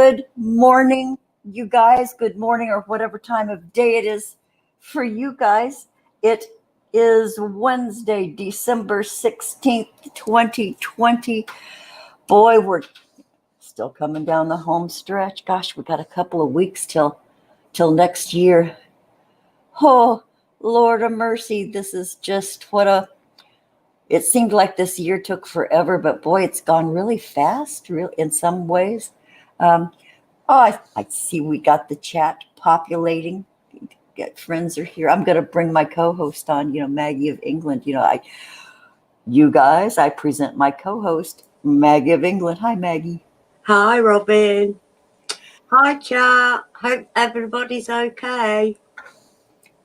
Good morning, you guys. Good morning, or whatever time of day it is for you guys. It is Wednesday, December 16th, 2020. Boy, we're still coming down the home stretch. Gosh, we got a couple of weeks till next year. Oh, Lord of mercy, this is just it seemed like this year took forever, but boy, it's gone really fast, in some ways. Um, I see we got the chat populating. Get friends are here. I'm going to bring my co-host on, Maggie-of-England. I present my co-host, Maggie-of-England. Hi, Maggie. Hi, Robin. Hi, chat. Hope everybody's okay.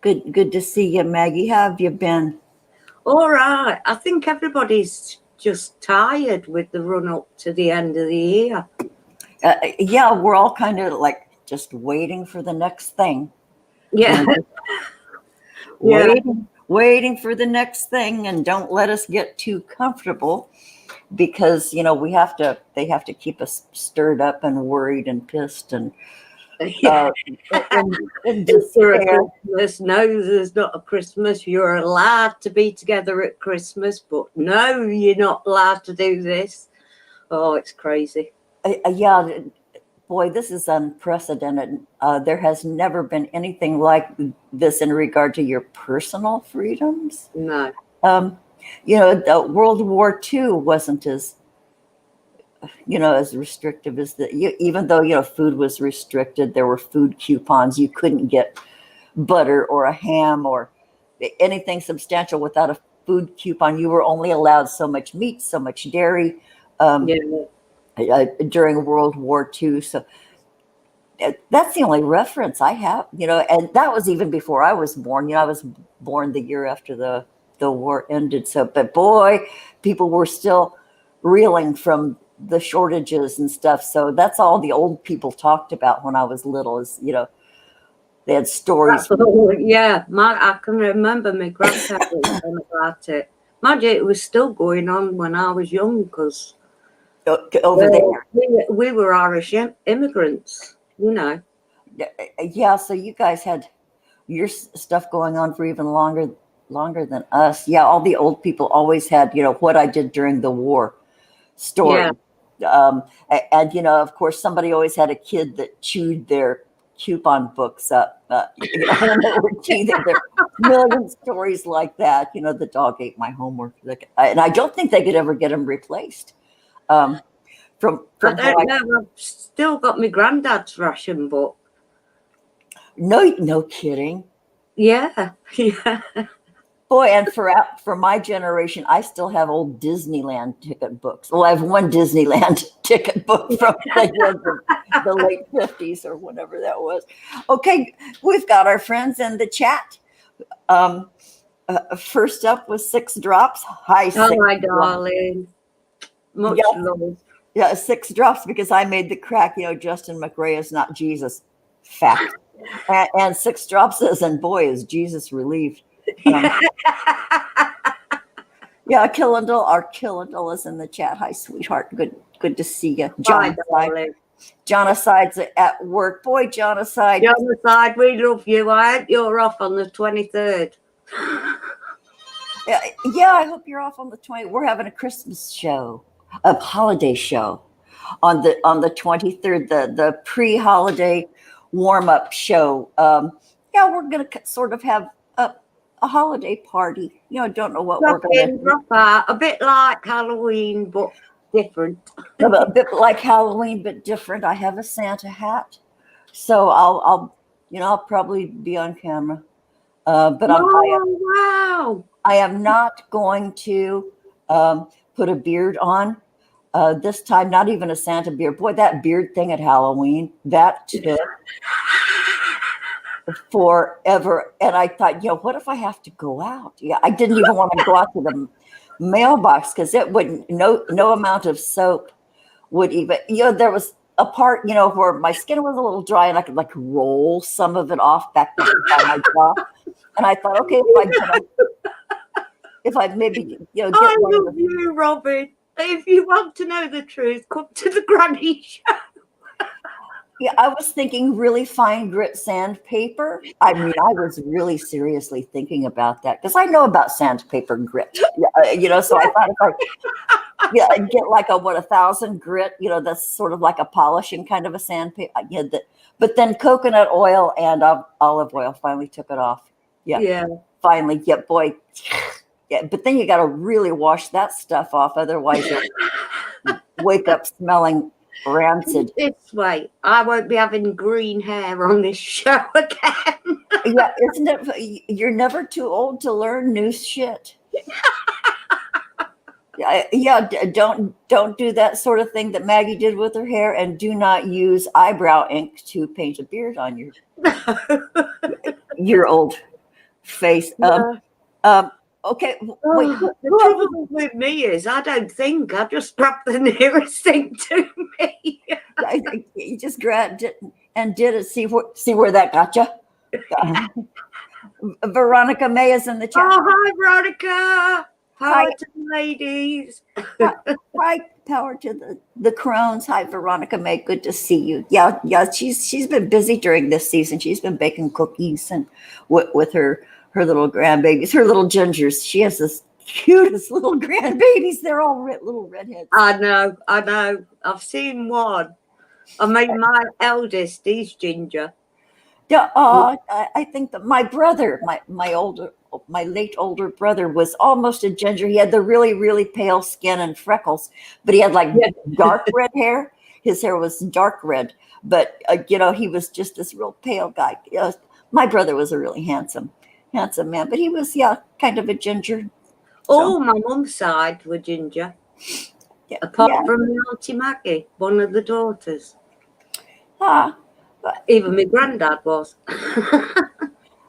Good to see you, Maggie. How have you been? All right. I think everybody's just tired with the run up to the end of the year. Yeah, we're all kind of like just waiting for the next thing. Yeah. Waiting for the next thing, and don't let us get too comfortable, because they have to keep us stirred up and worried and pissed and in despair. Christmas. No, there's not a Christmas. You're allowed to be together at Christmas, but no, you're not allowed to do this. Oh, it's crazy. Yeah, boy, this is unprecedented. There has never been anything like this in regard to your personal freedoms. No. World War II wasn't as restrictive as even though, food was restricted, there were food coupons. You couldn't get butter or a ham or anything substantial without a food coupon. You were only allowed so much meat, so much dairy during World War II. So that's the only reference I have, and that was even before I was born. I was born the year after the war ended. So, but boy, people were still reeling from the shortages and stuff. So that's all the old people talked about when I was little, is they had stories. Yeah, I can remember my grandparents talking about it. Mind you, it was still going on when I was young, because over there we were Irish immigrants, Yeah, so you guys had your stuff going on for even longer than us. Yeah, all the old people always had, what I did during the war story. Yeah. And of course, somebody always had a kid that chewed their coupon books up. There were a million stories like that. The dog ate my homework, and I don't think they could ever get them replaced. From I don't know. I've still got my granddad's ration book. No kidding. Yeah. Boy, and for my generation, I still have old Disneyland ticket books. Well, I have one Disneyland ticket book from the late 50s or whatever that was. Okay, we've got our friends in the chat. First up was SixDrops. Hi, Oh, my darling. Much love. Yeah, SixDrops, because I made the crack, Justin McRae is not Jesus. Fact. And SixDrops says, and boy, is Jesus relieved. Yeah, Killendall, our Killendall is in the chat. Hi, sweetheart. Good to see you. Jonicide's at work. Boy, Jonocide, we love you. I hope you're off on the 23rd. Yeah, I hope you're off on the 20th. We're having a Christmas show, a holiday show on the 23rd, the pre-holiday warm-up show. Yeah, we're going to sort of have a holiday party. Don't know what we're going to do. A bit like Halloween, but different. A bit like Halloween, but different. I have a Santa hat, so I'll probably be on camera. But wow! I am not going to put a beard on this time. Not even a Santa beard. Boy, that beard thing at Halloween, that took forever. And I thought, what if I have to go out? Yeah, I didn't even want to go out to the mailbox, because it wouldn't. No amount of soap would even. There was a part, where my skin was a little dry, and I could like roll some of it off back by my jaw. And I thought, okay, if I maybe get I love you, Robin. If you want to know the truth, come to the Granny show. Yeah, I was thinking really fine grit sandpaper. I mean, I was really seriously thinking about that because I know about sandpaper grit. Yeah, so I thought if I I'd get like a 1,000 grit, that's sort of like a polishing kind of a sandpaper. Yeah, but then coconut oil and olive oil finally took it off. Yeah, Yeah. finally. Yeah, boy. Yeah, but then you got to really wash that stuff off, otherwise you'll wake up smelling rancid. This way, I won't be having green hair on this show again. Yeah, isn't it? You're never too old to learn new shit. Don't do that sort of thing that Maggie did with her hair, and do not use eyebrow ink to paint a beard on your old face. Okay, wait. The trouble with me is I don't think. I just grab the nearest thing to me. You just grabbed it and did it. See where that got you. Veronica May is in the chat. Oh, hi, Veronica. Power to the ladies. Hi, power to the crones. Hi, Veronica May. Good to see you. Yeah. She's been busy during this season. She's been baking cookies and with her little grandbabies, her little gingers. She has this cutest little grandbabies. They're all little redheads. I know. I've seen one. I mean, my eldest, he's ginger. Yeah, I think that my brother, my late older brother, was almost a ginger. He had the really, really pale skin and freckles, but he had like dark red hair. His hair was dark red, but he was just this real pale guy. My brother was a really handsome man, but he was kind of a ginger. Oh, my mum's side were ginger. Apart from Auntie Maggie, one of the daughters. Even my granddad was.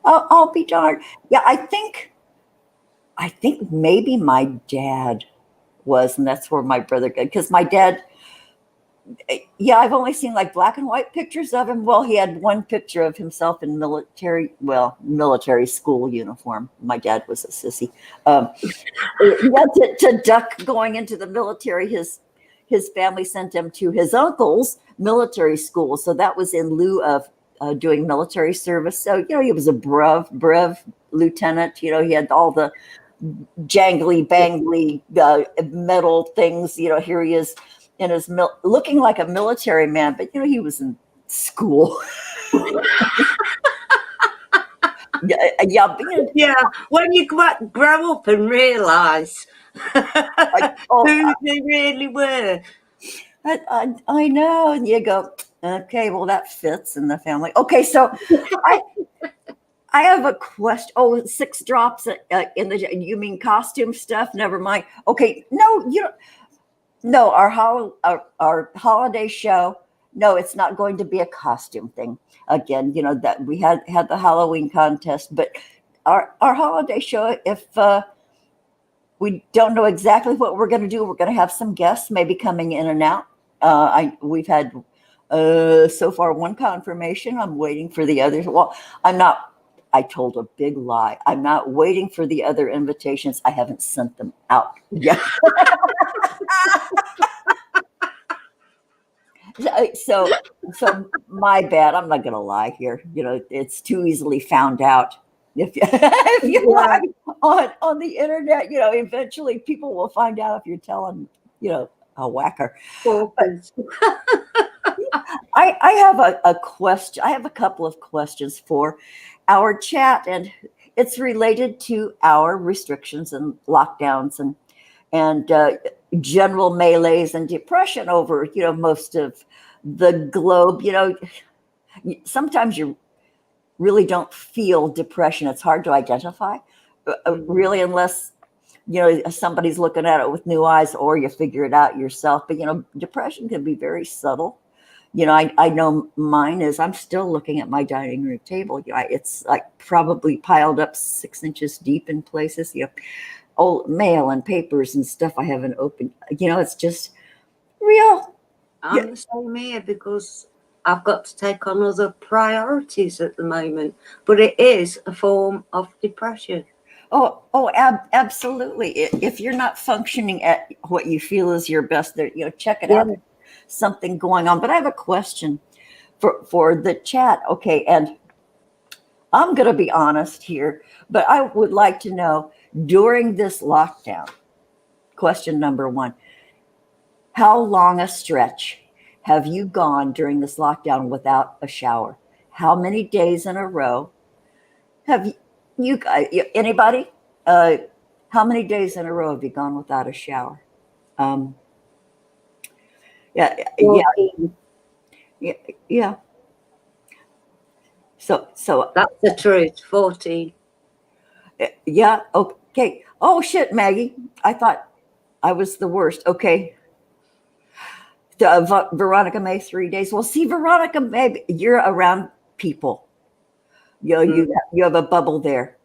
I'll be darned. Yeah, I think maybe my dad was, and that's where my brother got, because my dad, I've only seen like black and white pictures of him. Well, he had one picture of himself in military school uniform. My dad was a sissy. To duck going into the military, his family sent him to his uncle's military school. So that was in lieu of doing military service. So, he was a brev lieutenant. He had all the jangly, bangly metal things. Here he is in his looking like a military man, but he was in school. Yeah. When you grow up and realize who they really were. I know. And you go, okay, well, that fits in the family. Okay, so I have a question. Oh, SixDrops in the. You mean costume stuff? Never mind. Okay, no, no. Our holiday show. No, it's not going to be a costume thing again. That we had the Halloween contest, but our holiday show. If we don't know exactly what we're going to do, we're going to have some guests maybe coming in and out. We've had so far one confirmation. I'm waiting for the others. Well, I'm not. I told a big lie. I'm not waiting for the other invitations. I haven't sent them out yet. So my bad. I'm not going to lie here. It's too easily found out. If you lie on the internet, eventually people will find out if you're telling, a whacker. But I have a question. I have a couple of questions for our chat, and it's related to our restrictions and lockdowns and general melees and depression over, most of the globe. Sometimes you really don't feel depression. It's hard to identify, really, unless somebody's looking at it with new eyes, or you figure it out yourself. But depression can be very subtle. I know mine is. I'm still looking at my dining room table. It's like probably piled up 6 inches deep in places. Old mail and papers and stuff I haven't opened. It's just real. I'm the same here because I've got to take on other priorities at the moment. But it is a form of depression. Absolutely. If you're not functioning at what you feel is your best, there, check it out. Something going on. But I have a question for the chat. Okay, and I'm going to be honest here, but I would like to know during this lockdown, question number one, how long a stretch have you gone during this lockdown without a shower? How many days in a row have you guys, anybody? How many days in a row have you gone without a shower? Um, yeah, yeah, 14. yeah, yeah. So That's the truth. 14. yeah, okay. Oh shit, Maggie. I thought I was the worst. Okay. Veronica May, 3 days. Well, see, Veronica May, you're around people. You have a bubble there.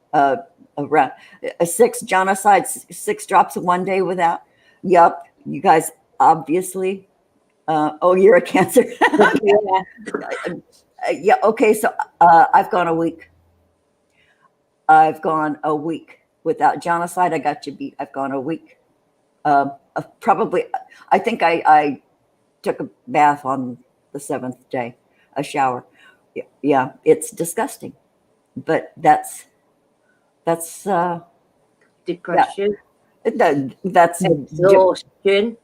Around a six genocide, 6 drops of 1 day without. Yep, you guys obviously. Oh, you're a Cancer. Yeah. Yeah. Okay. So I've gone a week. I've gone a week without genocide. I got you beat. I've gone a week. Probably. I think I took a bath on the 7th day, a shower. Yeah, it's disgusting, but that's Depression. that's Exhaustion.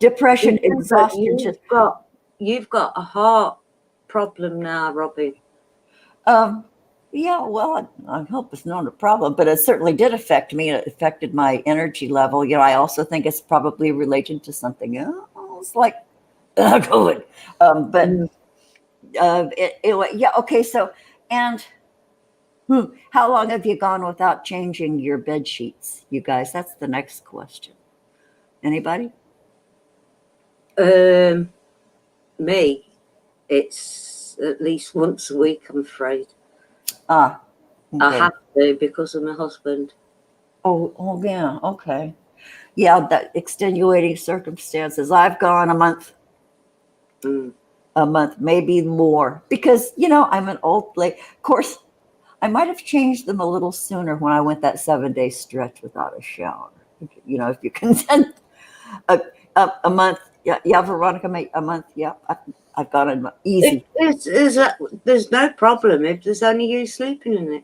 depression, exhaustion. You've got a heart problem now, Robin. Yeah, well, I hope it's not a problem, but it certainly did affect me. It affected my energy level. I also think it's probably related to something else, like COVID. But yeah, okay. So, and how long have you gone without changing your bed sheets, you guys? That's the next question. Anybody? Me, it's at least once a week, I'm afraid. Okay. I have to because of my husband. Oh, yeah. Okay. Yeah, that extenuating circumstances. I've gone a month. A month, maybe more, because I'm an old lady. Of course, I might have changed them a little sooner when I went that 7-day stretch without a shower. If you consent, a month. Yeah, Veronica, a month. Yeah, I've gone a month. Easy. There's no problem if there's only you sleeping in it.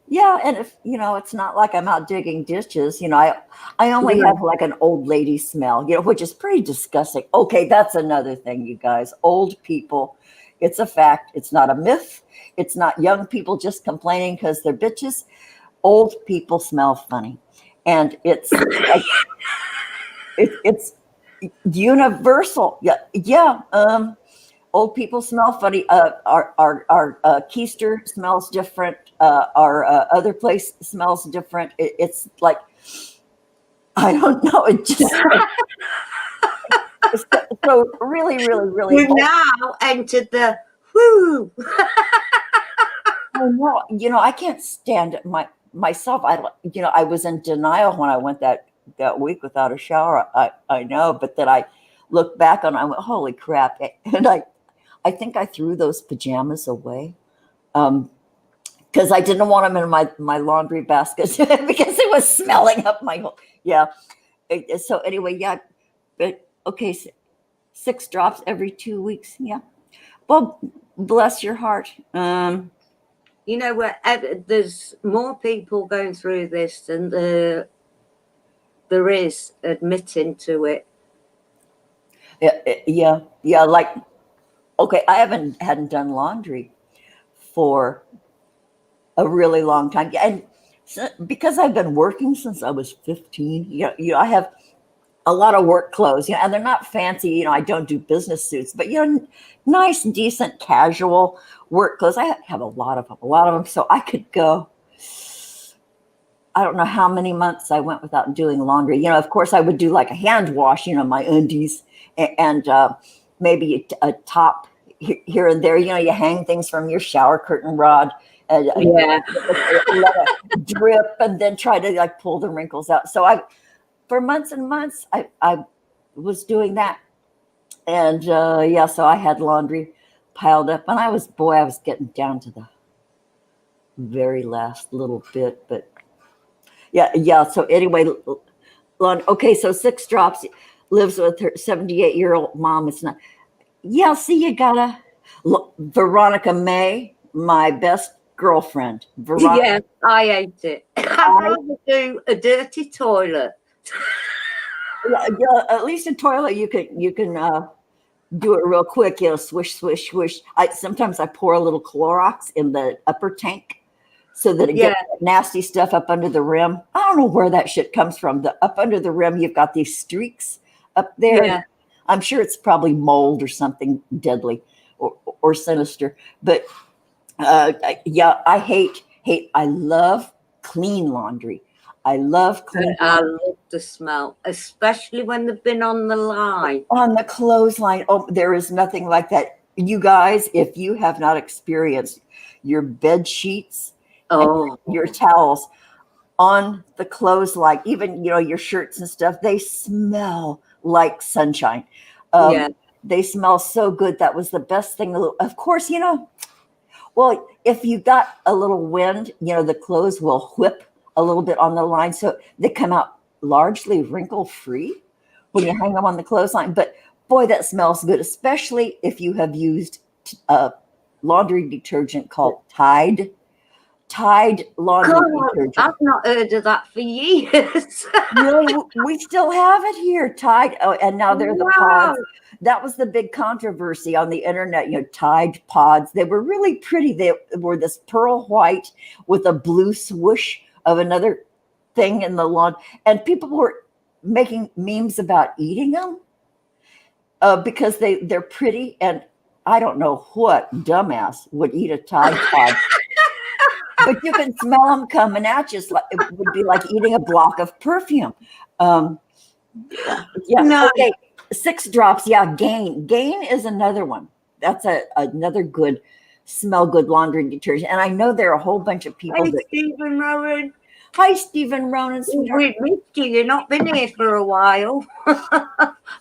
Yeah, and if it's not like I'm out digging ditches. I only have like an old lady smell, which is pretty disgusting. Okay, that's another thing, you guys. Old people, it's a fact. It's not a myth. It's not young people just complaining because they're bitches. Old people smell funny, and it's like, it's universal. Yeah. Old people smell funny. Our keister smells different. Our other place smells different. It's like, I don't know. It just so really. We've now entered the whoo. Oh no, I can't stand it myself. I was in denial when I went that week without a shower. I know, but then I looked back on it, I went, holy crap. And I think I threw those pajamas away because I didn't want them in my laundry basket because it was smelling up my whole, yeah. So anyway, yeah, but okay, 6 drops every 2 weeks. Yeah. Well, bless your heart. There's more people going through this than there is admitting to it. Yeah. Like, okay, I hadn't done laundry for a really long time, and because I've been working since I was 15. I have a lot of work clothes, and they're not fancy. I don't do business suits, but nice, decent, casual work clothes. I have a lot of them, so I could go. I don't know how many months I went without doing laundry. Of course, I would do like a hand wash, my undies and maybe a top here and there. You hang things from your shower curtain rod. And, Yeah. Let it drip and then try to like pull the wrinkles out. So for months and months, I was doing that. And so I had laundry piled up, and I was getting down to the very last little bit, but yeah. So anyway, okay, so 6 drops lives with her 78-year-old mom. It's not, Yeah, see, you gotta look, Veronica May, my best girlfriend. Veronica, Yeah, I hate it. I'd I, rather do a dirty toilet. yeah, at least in toilet you can do it real quick. Swish, swish, swish. Sometimes I pour a little Clorox in the upper tank so that it Yeah, gets nasty stuff up under the rim. I don't know where that shit comes from. The up under the rim, you've got these streaks up there. yeah. I'm sure it's probably mold or something deadly or sinister. But yeah, I hate. I love clean laundry. I love clean I laundry love the smell, especially when they've been on the line. on the clothesline. Oh, there is nothing like that. You guys, if you have not experienced your bed sheets and Oh, your towels on the clothesline, even your shirts and stuff, they smell like sunshine. yeah. They smell so good. That was the best thing. Of course, well, if you got a little wind, the clothes will whip a little bit on the line. So they come out largely wrinkle free when you hang them on the clothesline. But boy, that smells good, especially if you have used laundry detergent called Tide laundry God, detergent. I've not heard of that for years. Really, we still have it here, Tide. Oh, and now they're the Wow. pods. That was the big controversy on the internet. Tide pods. They were really pretty. They were this pearl white with a blue swoosh of another thing in the lawn, and people were making memes about eating them because they're pretty. And I don't know what dumbass would eat a Tide pod. But you can smell them coming at you. Like it would be like eating a block of perfume. Um, yeah. No, Okay. SixDrops. Yeah. Gain is another one. That's another good smell good laundry detergent. And I know there are a whole bunch of people hey, that. Stephen Rowan. Hi, Stephen Ronan, sweetheart. We've missed you. You've not been here for a while.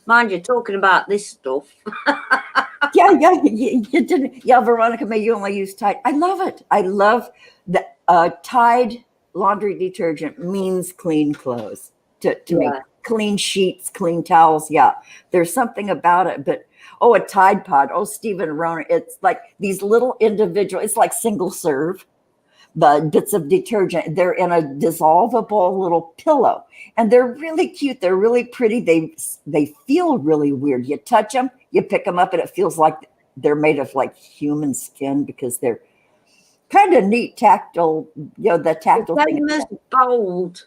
Mind you, talking about this stuff. Yeah, you didn't. Yeah, Veronica, may you only use Tide. I love it. I love the Tide laundry detergent means clean clothes to me. Yeah. Clean sheets, clean towels. Yeah, there's something about it. But a Tide Pod. Oh, Stephen Ronan, it's like these little individual. It's like single serve, but bits of detergent. They're in a dissolvable little pillow, and they're really cute. They're really pretty. They feel really weird. You touch them, you pick them up, and it feels like they're made of like human skin because they're kind of neat tactile. The tactile They're thing. most bold.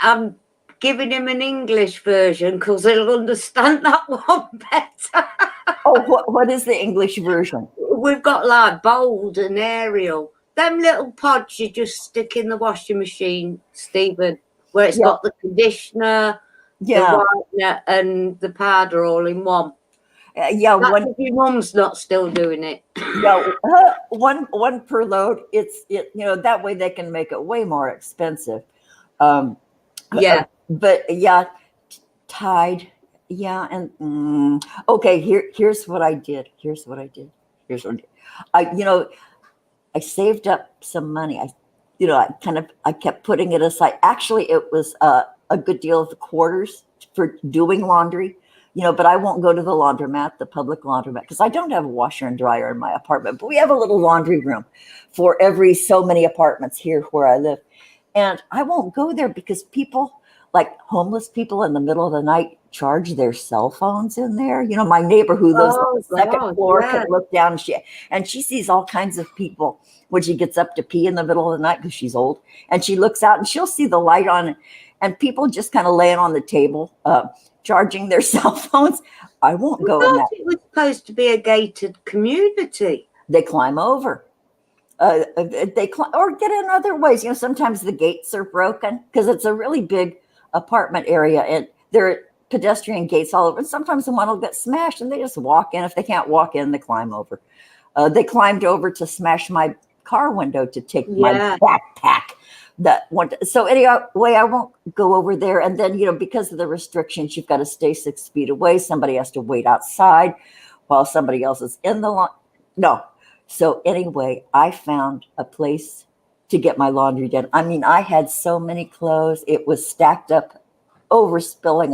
I'm giving him an English version because he'll understand that one better. Oh, what is the English version? We've got like bold and aerial. Them little pods you just stick in the washing machine, Stephen, where it's got the conditioner, the whitener, and the powder all in one. That's if your mum's not still doing it. Yeah, one per load. It's that way they can make it way more expensive. Yeah. But yeah, Tide. Yeah, and okay. Here's what I did. I saved up some money. I kept putting it aside. Actually, it was a good deal of the quarters for doing laundry. But I won't go to the laundromat, the public laundromat, because I don't have a washer and dryer in my apartment. But we have a little laundry room for every so many apartments here where I live. And I won't go there because people, like homeless people in the middle of the night, charge their cell phones in there. My neighbor who lives on the second floor can look down and she sees all kinds of people when she gets up to pee in the middle of the night because she's old. And she looks out and she'll see the light on and people just kind of laying on the table, charging their cell phones. I won't go in that. It was supposed to be a gated community. They climb over. They climb or get in other ways. Sometimes the gates are broken because it's a really big apartment area and there are pedestrian gates all over. And sometimes the one will get smashed and they just walk in. If they can't walk in, they climb over. They climbed over to smash my car window to take my backpack. That one. So anyway, I won't go over there. And then, because of the restrictions, you've got to stay 6 feet away. Somebody has to wait outside while somebody else is in the lawn. No. So anyway, I found a place to get my laundry done. I mean, I had so many clothes. It was stacked up, overspilling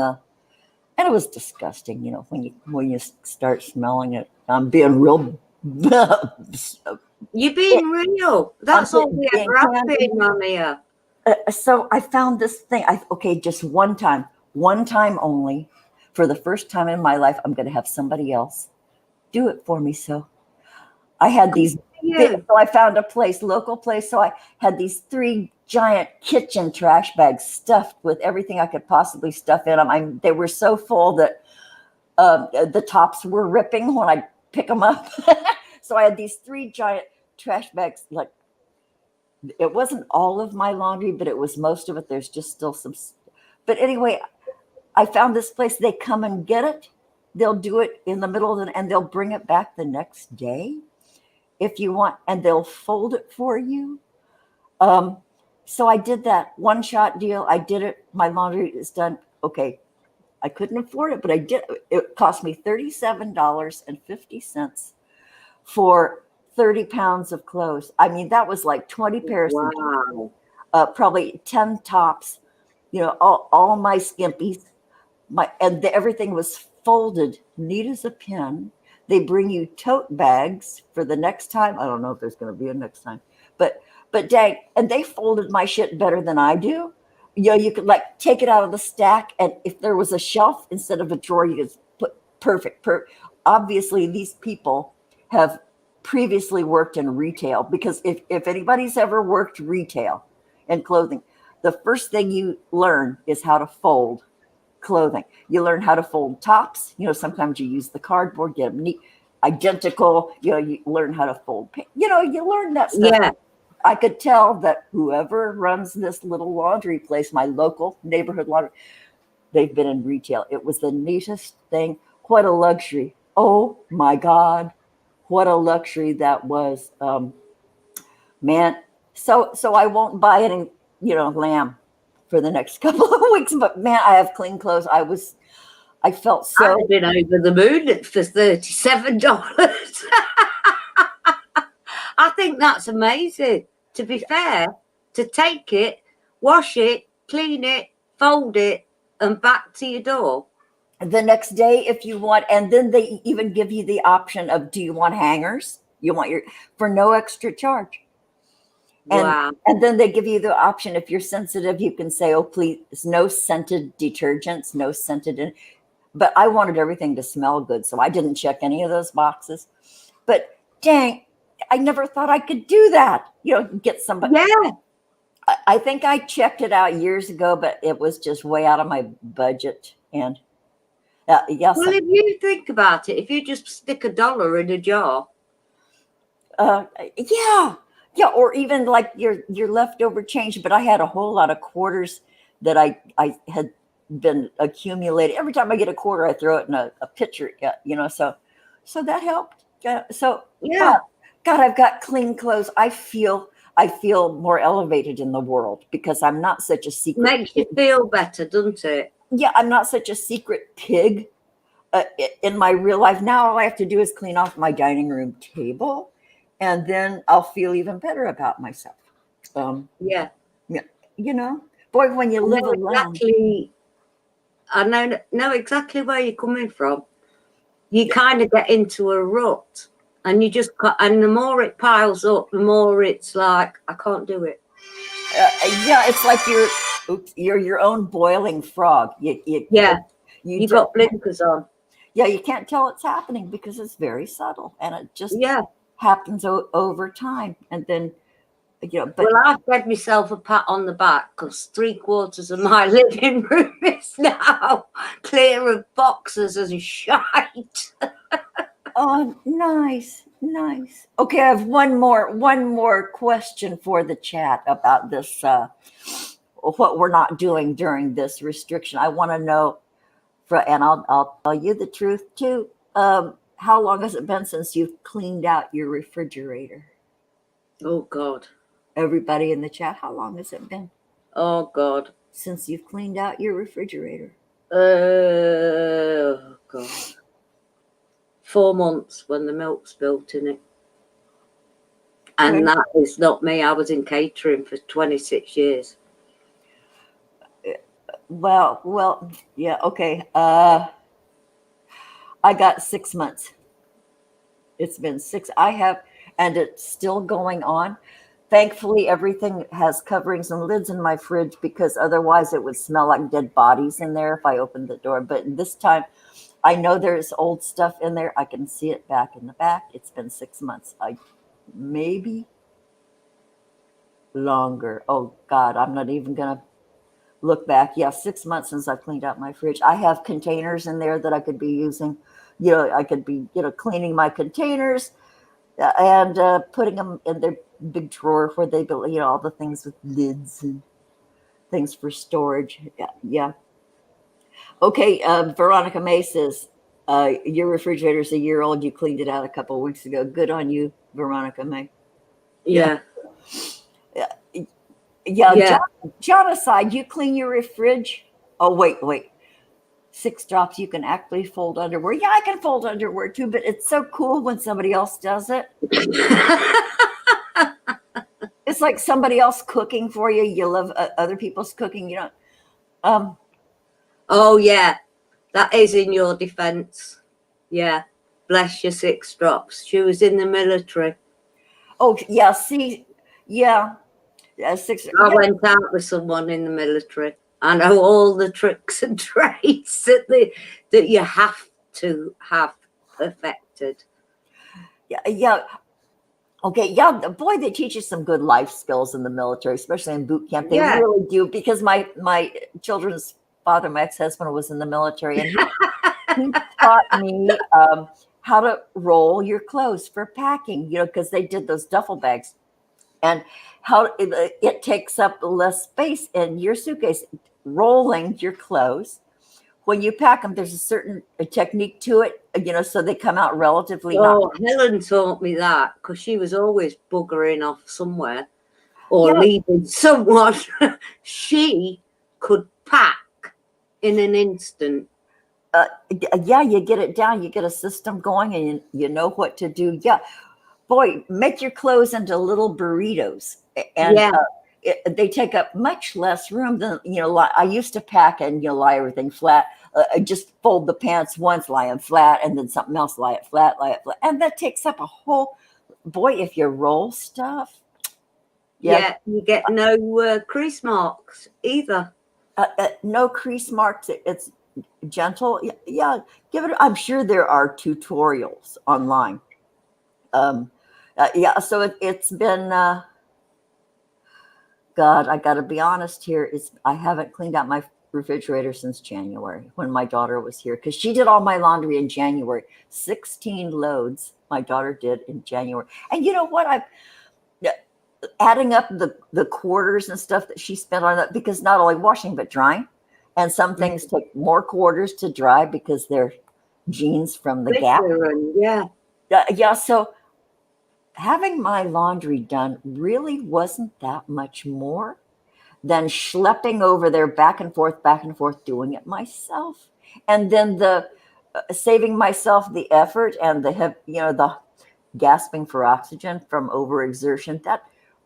And it was disgusting, when you start smelling it. I'm being real. You're being real. That's all we ever have been, Mummy. So I found this thing. Just one time only, for the first time in my life, I'm going to have somebody else do it for me. So I had these so I found a local place. So I had these 3 giant kitchen trash bags stuffed with everything I could possibly stuff in them. They were so full that the tops were ripping when I pick them up. So I had these 3 giant trash bags. Like, it wasn't all of my laundry, but it was most of it. There's just still some. But anyway, I found this place. They come and get it. They'll do it in the middle of and they'll bring it back the next day if you want, and they'll fold it for you. So I did that one-shot deal. I did it. My laundry is done. Okay, I couldn't afford it, but I did. It cost me $37.50 for 30 pounds of clothes. I mean, that was like 20 pairs of jeans, probably 10 tops, all my skimpies, everything was folded neat as a pin. They bring you tote bags for the next time. I don't know if there's going to be a next time, but dang, and they folded my shit better than I do. You could like take it out of the stack, and if there was a shelf instead of a drawer, you could put perfect. Obviously, these people have previously worked in retail, because if anybody's ever worked retail in clothing, the first thing you learn is how to fold clothing. You learn how to fold tops. Sometimes you use the cardboard, get them neat, identical. You learn how to fold. You learn that stuff. Yeah. I could tell that whoever runs this little laundry place, my local neighborhood laundry, they've been in retail. It was the neatest thing. What a luxury. Oh my God. What a luxury that was. Man. So I won't buy any, lamb for the next couple of weeks, but man, I have clean clothes. I felt so. I've been over the moon for $37. I think that's amazing. To be fair, to take it, wash it, clean it, fold it, and back to your door the next day if you want. And then they even give you the option of, do you want hangers? You want for no extra charge. And, wow. And then they give you the option, if you're sensitive, you can say, oh, please, no scented detergents, no scented. But I wanted everything to smell good, so I didn't check any of those boxes. But dang, I never thought I could do that. Get somebody. Yeah. I think I checked it out years ago, but it was just way out of my budget. And yes. Well, if you think about it, if you just stick $1 in a jar. Yeah, or even like your leftover change. But I had a whole lot of quarters that I had been accumulating. Every time I get a quarter, I throw it in a pitcher. So that helped. So yeah, God, I've got clean clothes. I feel more elevated in the world because I'm not such a secret. Makes you feel better, doesn't it? Yeah, I'm not such a secret pig in my real life. Now all I have to do is clean off my dining room table, and then I'll feel even better about myself. Yeah. Boy, when you live alone. I know exactly where you're coming from. You kind of get into a rut, and and the more it piles up, the more it's like, I can't do it. It's like you're your own boiling frog. You got blinkers on. Yeah, you can't tell it's happening because it's very subtle, and it just happens over time. And then, But I've fed myself a pat on the back because 3/4 of my living room is now clear of boxes and shite. Oh, nice. Okay, I have one more question for the chat about this. What we're not doing during this restriction. I want to know. And I'll tell you the truth too. How long has it been since you've cleaned out your refrigerator? Oh God! Everybody in the chat, how long has it been? Oh God! Since you've cleaned out your refrigerator? Oh God! 4 months when the milk spilled in it, and that is not me. I was in catering for 26 years. Well, yeah, okay. I got 6 months. It's been six. I have, and it's still going on. Thankfully, everything has coverings and lids in my fridge because otherwise it would smell like dead bodies in there if I opened the door. But this time, I know there's old stuff in there. I can see it back in the back. It's been 6 months. I maybe longer. Oh God, I'm not even gonna look back. Yeah, 6 months since I've cleaned out my fridge. I have containers in there that I could be using. I could be, cleaning my containers and putting them in their big drawer where they, all the things with lids and things for storage. Yeah. Yeah. Okay. Veronica May says, your refrigerator's a year old. You cleaned it out a couple of weeks ago. Good on you, Veronica May. Yeah. Yeah. Yeah. Yeah. Yeah. John aside, you clean your fridge. Oh, wait. SixDrops, you can actually fold underwear. Yeah, I can fold underwear too, but it's so cool when somebody else does it. It's like somebody else cooking for you. You love other people's cooking. Oh, yeah. That is in your defense. Yeah. Bless your SixDrops. She was in the military. Oh, yeah. See, yeah. Six. I went out with someone in the military. I know all the tricks and trades that you have to have perfected. Yeah. Okay. Yeah. Boy, they teach you some good life skills in the military, especially in boot camp. They really do. Because my children's father, my ex-husband, was in the military, and he taught me how to roll your clothes for packing. Because they did those duffel bags, and how it takes up less space in your suitcase. Rolling your clothes when you pack them, there's a certain technique to it, so they come out relatively. Helen taught me that because she was always buggering off somewhere or leaving someone. She could pack in an instant. Yeah, you get it down, you get a system going, and you know what to do. Yeah, boy, make your clothes into little burritos, and they take up much less room than I used to pack and lie everything flat. I just fold the pants once, lie them flat, and then something else, lie it flat, and that takes up a whole. Boy, if you roll stuff, you get no crease marks either. No crease marks. It's gentle. Yeah, give it. I'm sure there are tutorials online. So it's been. God, I got to be honest here. I haven't cleaned out my refrigerator since January when my daughter was here, because she did all my laundry in January. 16 loads my daughter did in January. And you know what? I'm adding up the quarters and stuff that she spent on that, because not only washing but drying. And some things take more quarters to dry because they're jeans from the Gap. Yeah. So having my laundry done really wasn't that much more than schlepping over there back and forth, doing it myself. And then the saving myself the effort and the gasping for oxygen from overexertion, that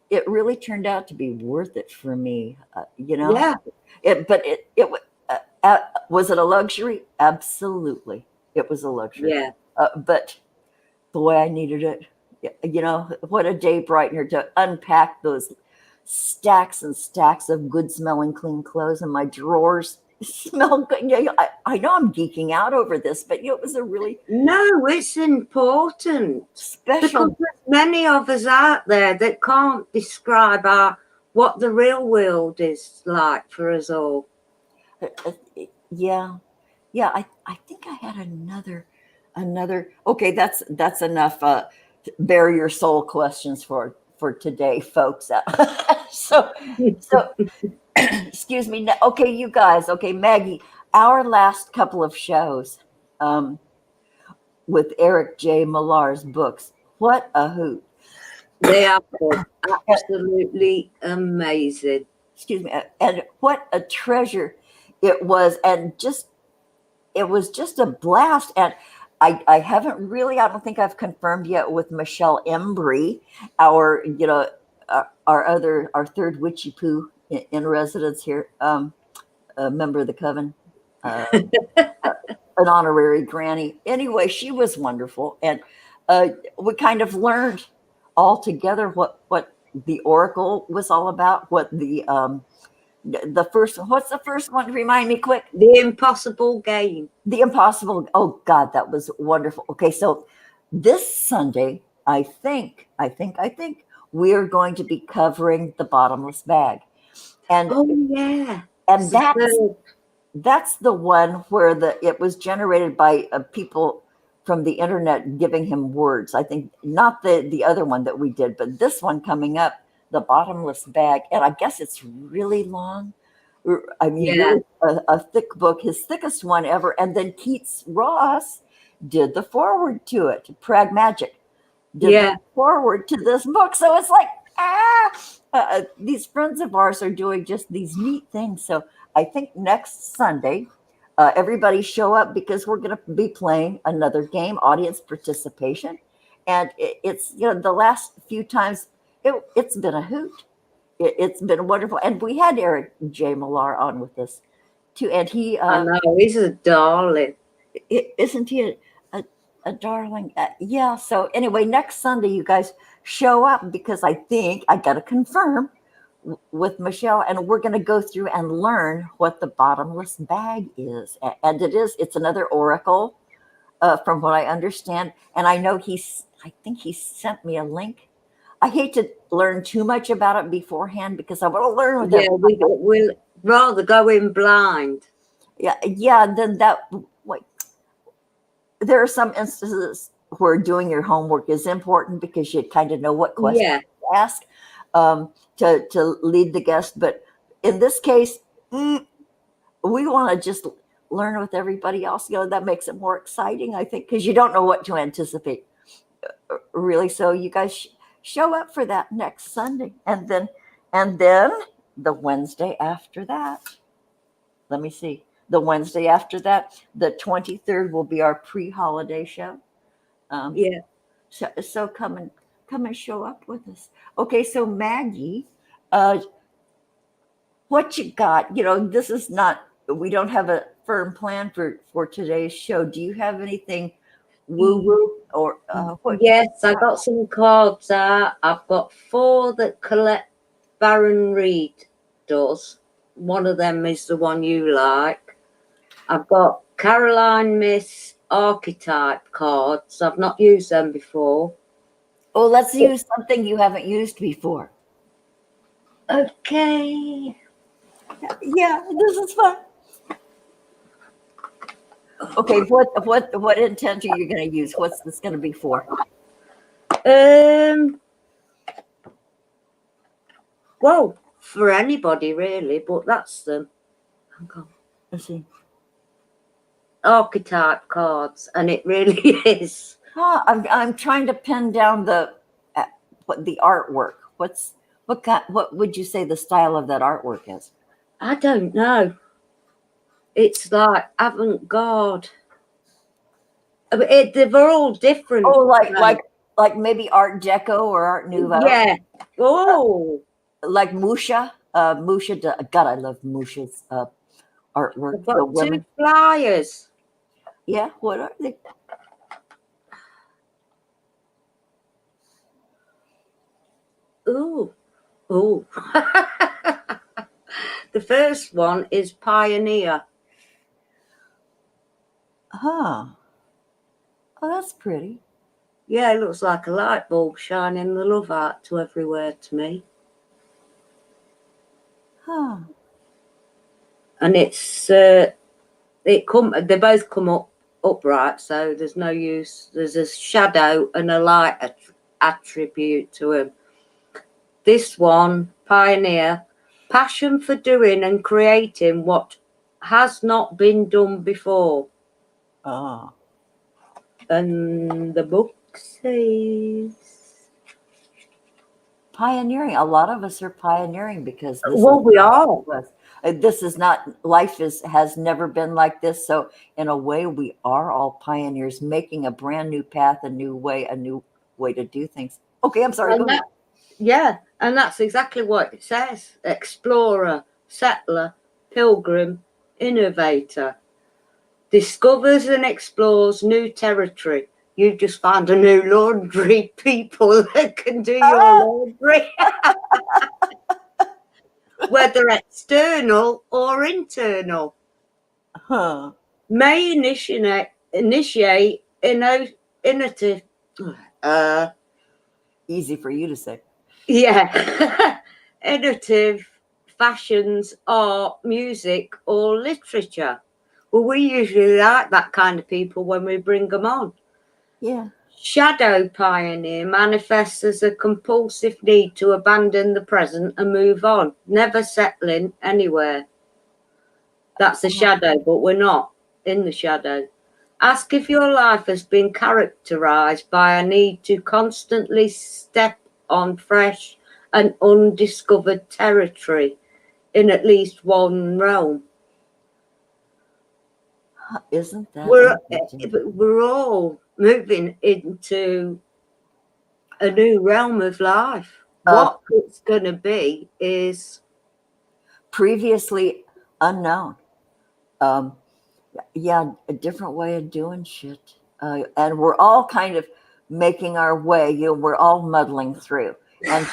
it really turned out to be worth it for me. Yeah. Was it a luxury? Absolutely. It was a luxury. Yeah. But boy, I needed it. What a day brightener to unpack those stacks and stacks of good smelling clean clothes, and my drawers smell good. I know I'm geeking out over this, but it was a really it's important, special. Because there's many of us out there that can't describe what the real world is like for us all. Yeah. I think I had another. Okay, that's enough. Bare your soul questions for today, folks. So excuse me. Okay, you guys. Okay, Maggie, our last couple of shows with Eric J. Millar's books. What a hoot. They are absolutely amazing. Excuse me. And what a treasure it was. And it was just a blast. And I haven't really, I don't think I've confirmed yet with Michelle Embry, our third witchy poo in residence here. a member of the coven, an honorary granny. Anyway, she was wonderful, and we kind of learned all together what the oracle was all about. What the first one? What's the first one? Remind me quick. The Impossible Game. The Impossible. Oh God, that was wonderful. Okay, so this Sunday, I think we are going to be covering the bottomless bag, and Oh yeah, and that's the one where it was generated by people from the internet giving him words. I think not the other one that we did, but this one coming up, the bottomless bag, and I guess it's really long. I mean, Yeah. really a thick book, his thickest one ever. And then Keats Ross did the foreword to it. Pragmagic did the foreword to this book. So it's like, these friends of ours are doing just these neat things. So I think next Sunday, everybody show up because we're going to be playing another game, audience participation. And it's, the last few times, it's been a hoot. It's been wonderful. And we had Eric J. Millar on with us too. And he, I know, he's a darling. Isn't he a darling? Yeah. So anyway, next Sunday, you guys show up because I think I got to confirm with Michelle, and we're going to go through and learn what the bottomless bag is. And it's another oracle from what I understand. And I know I think he sent me a link. I hate to learn too much about it beforehand because I want to learn with it. We'll rather go in blind. Yeah. Then there are some instances where doing your homework is important because you kind of know what questions to ask to lead the guest. But in this case, we want to just learn with everybody else. That makes it more exciting, I think, because you don't know what to anticipate, really. So you guys show up for that next Sunday, and then the Wednesday after that. Let me see. The Wednesday after that, the 23rd, will be our pre-holiday show. So come and show up with us. Okay, so Maggie, what you got? This is not. We don't have a firm plan for today's show. Do you have anything woo-woo or what? Yes, I got some cards out. I've got 4 that Colette Baron Reed does. One of them is the one you like. I've got Caroline Miss archetype cards. I've not used them before. Oh, let's use something you haven't used before. Okay. Yeah, this is fun. Okay, what intent are you going to use? What's this going to be for? Well, for anybody really, but that's them. Hang on. Let's see. Archetype cards, and it really is. I'm trying to pin down the artwork. What would you say the style of that artwork is? I don't know. It's like avant-garde. They're all different. Oh, like maybe Art Deco or Art Nouveau. Yeah. Oh, like Musha. God, I love Musha's artwork. I've got 2 flyers. Yeah, what are they? Ooh. The first one is Pioneer. Oh, that's pretty. Yeah, it looks like a light bulb shining the love out to everywhere to me. And it's they both come upright, so there's no use. There's a shadow and a light attribute to him. This one, Pioneer, passion for doing and creating what has not been done before. And the book says pioneering. A lot of us are pioneering because we are. This is not, life has never been like this. So in a way, we are all pioneers, making a brand new path, a new way to do things. Okay, I'm sorry. And that's exactly what it says. Explorer, settler, pilgrim, innovator. Discovers and explores new territory. You just found a new laundry people that can do your laundry. Whether external or internal. May initiate innovative. Easy for you to say. Yeah. Innovative fashions, art, music, or literature. Well, we usually like that kind of people when we bring them on. Yeah. Shadow pioneer manifests as a compulsive need to abandon the present and move on, never settling anywhere. That's the shadow, but we're not in the shadow. Ask if your life has been characterized by a need to constantly step on fresh and undiscovered territory in at least one realm. Isn't that we're all moving into a new realm of life. What it's going to be is previously unknown. Yeah, a different way of doing shit. And we're all kind of making our way. You know, we're all muddling through. And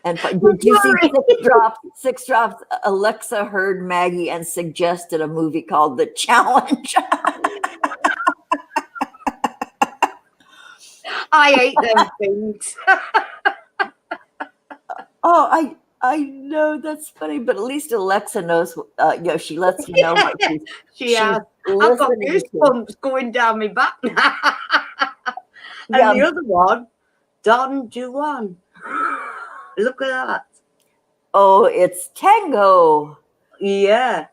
did you see SixDrops? Alexa heard Maggie and suggested a movie called The Challenge. I hate them things. Oh, I know, that's funny, but at least Alexa knows. You know, she lets you know what she's has. I've got goosebumps going down my back now. And the other one, Don Juan. Look at that. Oh, it's Tango. Yeah.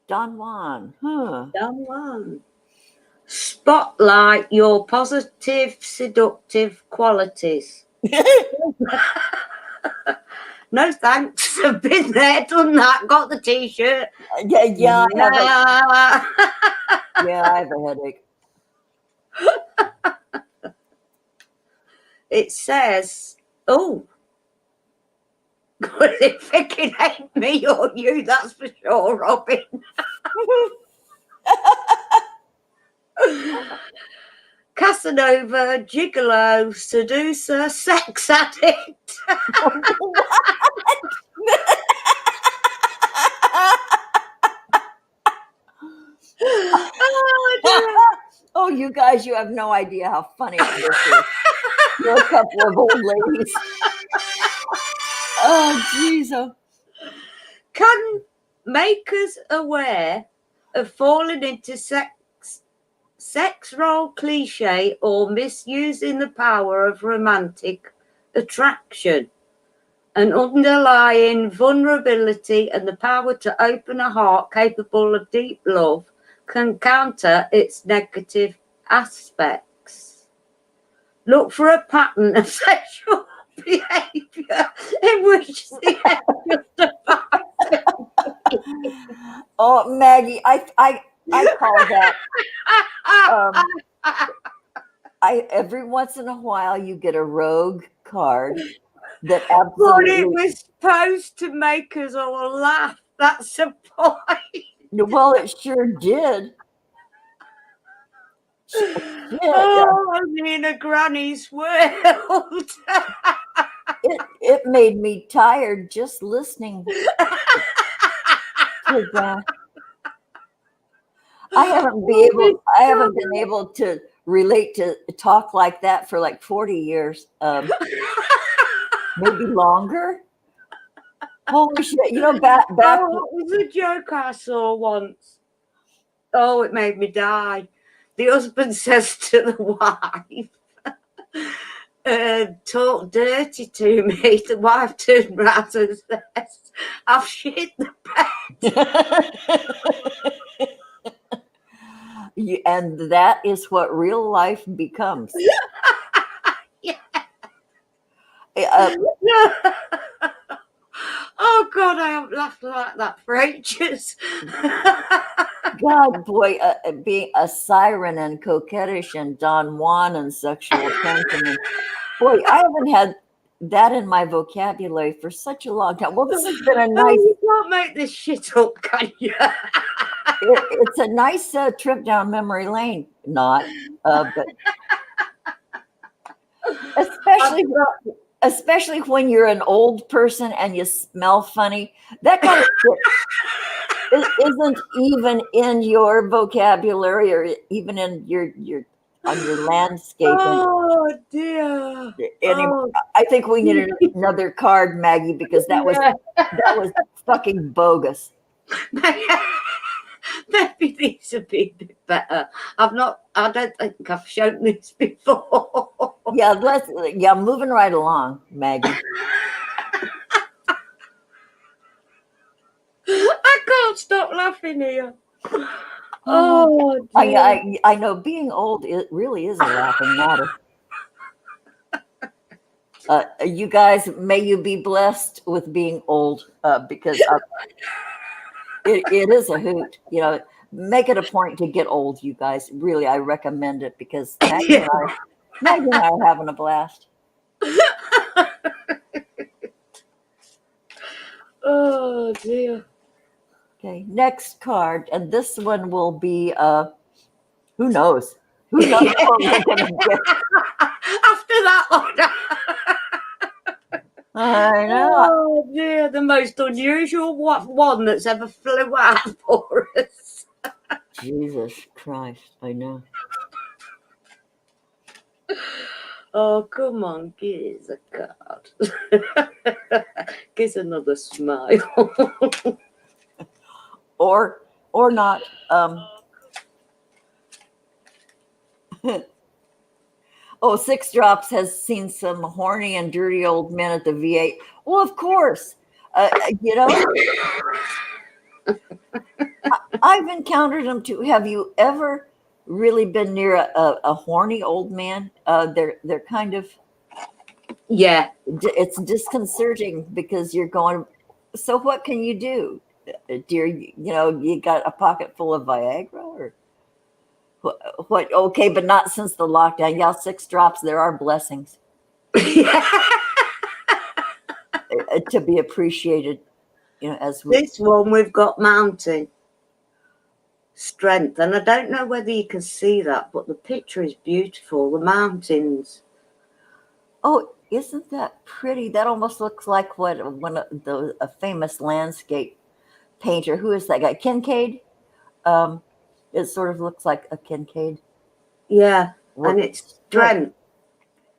Don Juan. Huh. Don Juan. Spotlight your positive, seductive qualities. No thanks. I've been there, done that, got the t-shirt. Yeah, I have a headache. It says, oh, if it can ain't me or you, that's for sure, Robin. Casanova, gigolo, seducer, sex addict. Oh, you guys, you have no idea how funny this is. You're a couple of old ladies. Oh, jeez. Can make us aware of falling into sex role cliche or misusing the power of romantic attraction, an underlying vulnerability and the power to open a heart capable of deep love can counter its negative aspects. Look for a pattern of sexual behaviour in which the end justifies. Oh, Maggie, I call that. Every once in a while you get a rogue card that absolutely. But it was supposed to make us all laugh. That's the point. Well, it sure did. I'm in a granny's world. It made me tired just listening to that. I haven't been able to relate to talk like that for like 40 years, maybe longer. Holy shit! You know, back. Oh, it was a joke I saw once. Oh, it made me die. The husband says to the wife, talk dirty to me. The wife turned round and says, I've shit the bed. And that is what real life becomes. Yeah. Oh, God, I haven't laughed like that for ages. God, boy, being a siren and coquettish and Don Juan and sexual attention. And boy, I haven't had that in my vocabulary for such a long time. Well, this has been a Oh, nice. you can't make this shit up, can you? It's a nice trip down memory lane. Not, but especially especially when you're an old person and you smell funny. That kind of shit isn't even in your vocabulary or even in your on your landscape Oh dear. anymore. Oh, I think we need another card, Maggie, because that was fucking bogus. Maybe these would be a bit better. I don't think I've shown this before. Yeah, moving right along, Maggie. I can't stop laughing here. Oh dear. I know being old, it really is a laughing matter. You guys, may you be blessed with being old, because it is a hoot. Make it a point to get old, you guys. Really, I recommend it because Maggie and I are having a blast. Oh dear. Okay, next card, and this one will be who knows? Who knows what we're gonna get? After that one. I know. Oh dear, the most unusual one that's ever flew out for us. Jesus Christ, I know. Oh, come on, give us a card. Give us another smile. Or not. SixDrops has seen some horny and dirty old men at the VA. Well, of course. I've encountered them too. Have you ever really been near a horny old man? They're kind of, Yeah. it's disconcerting because you're going, so what can you do, dear? You got a pocket full of Viagra or what? Okay, but not since the lockdown. Yeah, SixDrops, there are blessings to be appreciated. As this one we've got mountain strength, and I don't know whether you can see that, but the picture is beautiful. The mountains. Oh, isn't that pretty? That almost looks like what a famous landscape painter. Who is that guy? Kincaid. It sort of looks like a Kincaid. Yeah, and it's strength.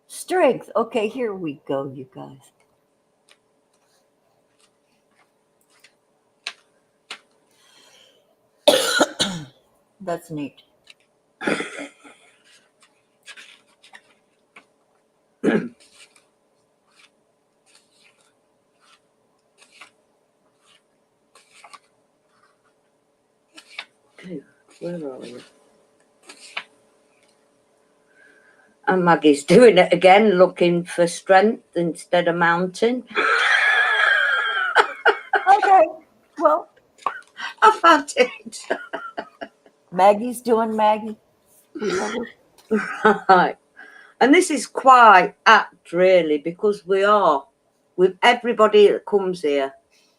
Strength. Okay, here we go, you guys. That's neat. Where are we? And Maggie's doing it again, looking for strength instead of mountain. Okay, well, I've had it. Maggie's doing Maggie. Right. And this is quite apt, really, because with everybody that comes here,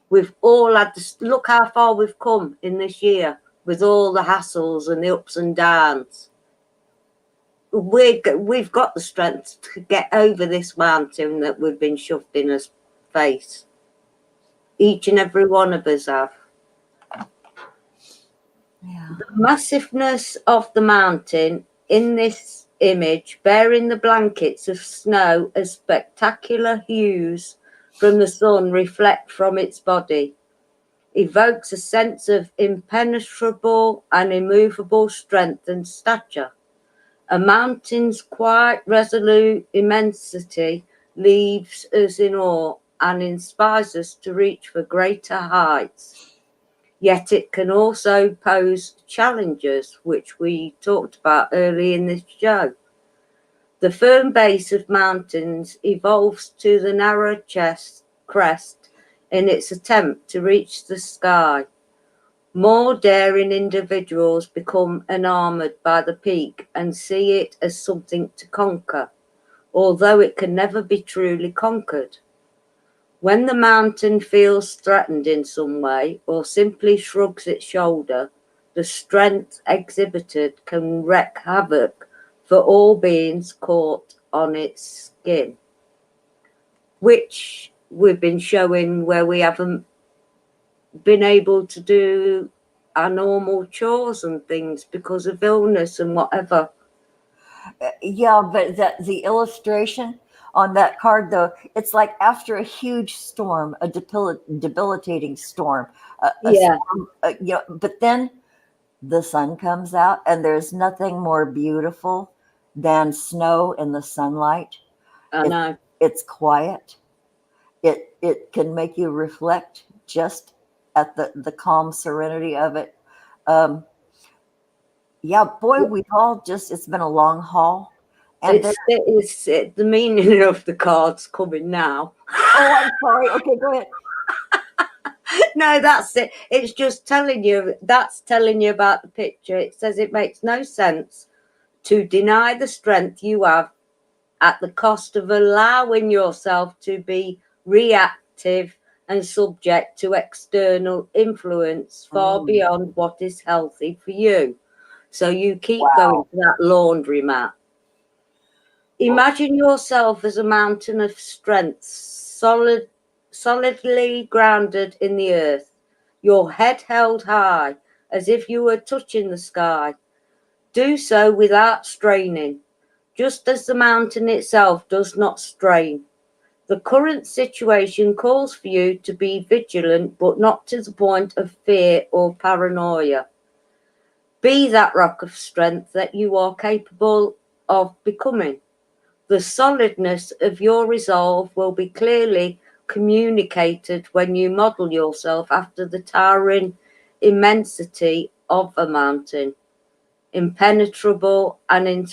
we've all had to look how far we've come in this year with all the hassles and the ups and downs. We've got the strength to get over this mountain that we've been shoved in our face. Each and every one of us have. Yeah. The massiveness of the mountain in this image, bearing the blankets of snow as spectacular hues from the sun reflect from its body, evokes a sense of impenetrable and immovable strength and stature. A mountain's quiet, resolute immensity leaves us in awe and inspires us to reach for greater heights. Yet it can also pose challenges, which we talked about early in this show. The firm base of mountains evolves to the narrow crest in its attempt to reach the sky. More daring individuals become enamored by the peak and see it as something to conquer, although it can never be truly conquered. When the mountain feels threatened in some way or simply shrugs its shoulder, the strength exhibited can wreak havoc for all beings caught on its skin, which we've been showing where we haven't been able to do our normal chores and things because of illness and whatever. Yeah, but the illustration on that card, though, it's like after a huge storm, a debilitating storm, a Yeah, storm, but then the sun comes out, and there's nothing more beautiful than snow in the sunlight. I It, know. it's quiet. It can make you reflect just at the calm serenity of it. Um, yeah, boy, we've all just, it's been a long haul. And there, It's the meaning of the cards coming now. oh, I'm sorry. Okay, go ahead. No, that's it. It's just telling you, that's telling you about the picture. It says it makes no sense to deny the strength you have at the cost of allowing yourself to be reactive and subject to external influence far beyond what is healthy for you. So you keep going to that laundromat. Imagine yourself as a mountain of strength, solidly grounded in the earth, your head held high as if you were touching the sky. Do so without straining, just as the mountain itself does not strain. The current situation calls for you to be vigilant, but not to the point of fear or paranoia. Be that rock of strength that you are capable of becoming. The solidness of your resolve will be clearly communicated when you model yourself after the towering immensity of a mountain. Impenetrable and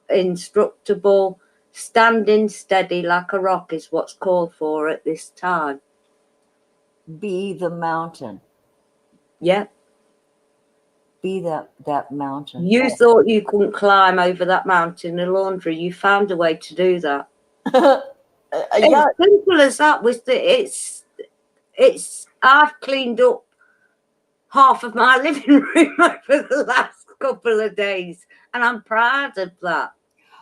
indestructible, standing steady like a rock is what's called for at this time. Be the mountain. Yeah. Be that mountain. You thought you couldn't climb over that mountain in laundry. You found a way to do that. Yeah. It's simple as that. I've cleaned up half of my living room over the last couple of days, and I'm proud of that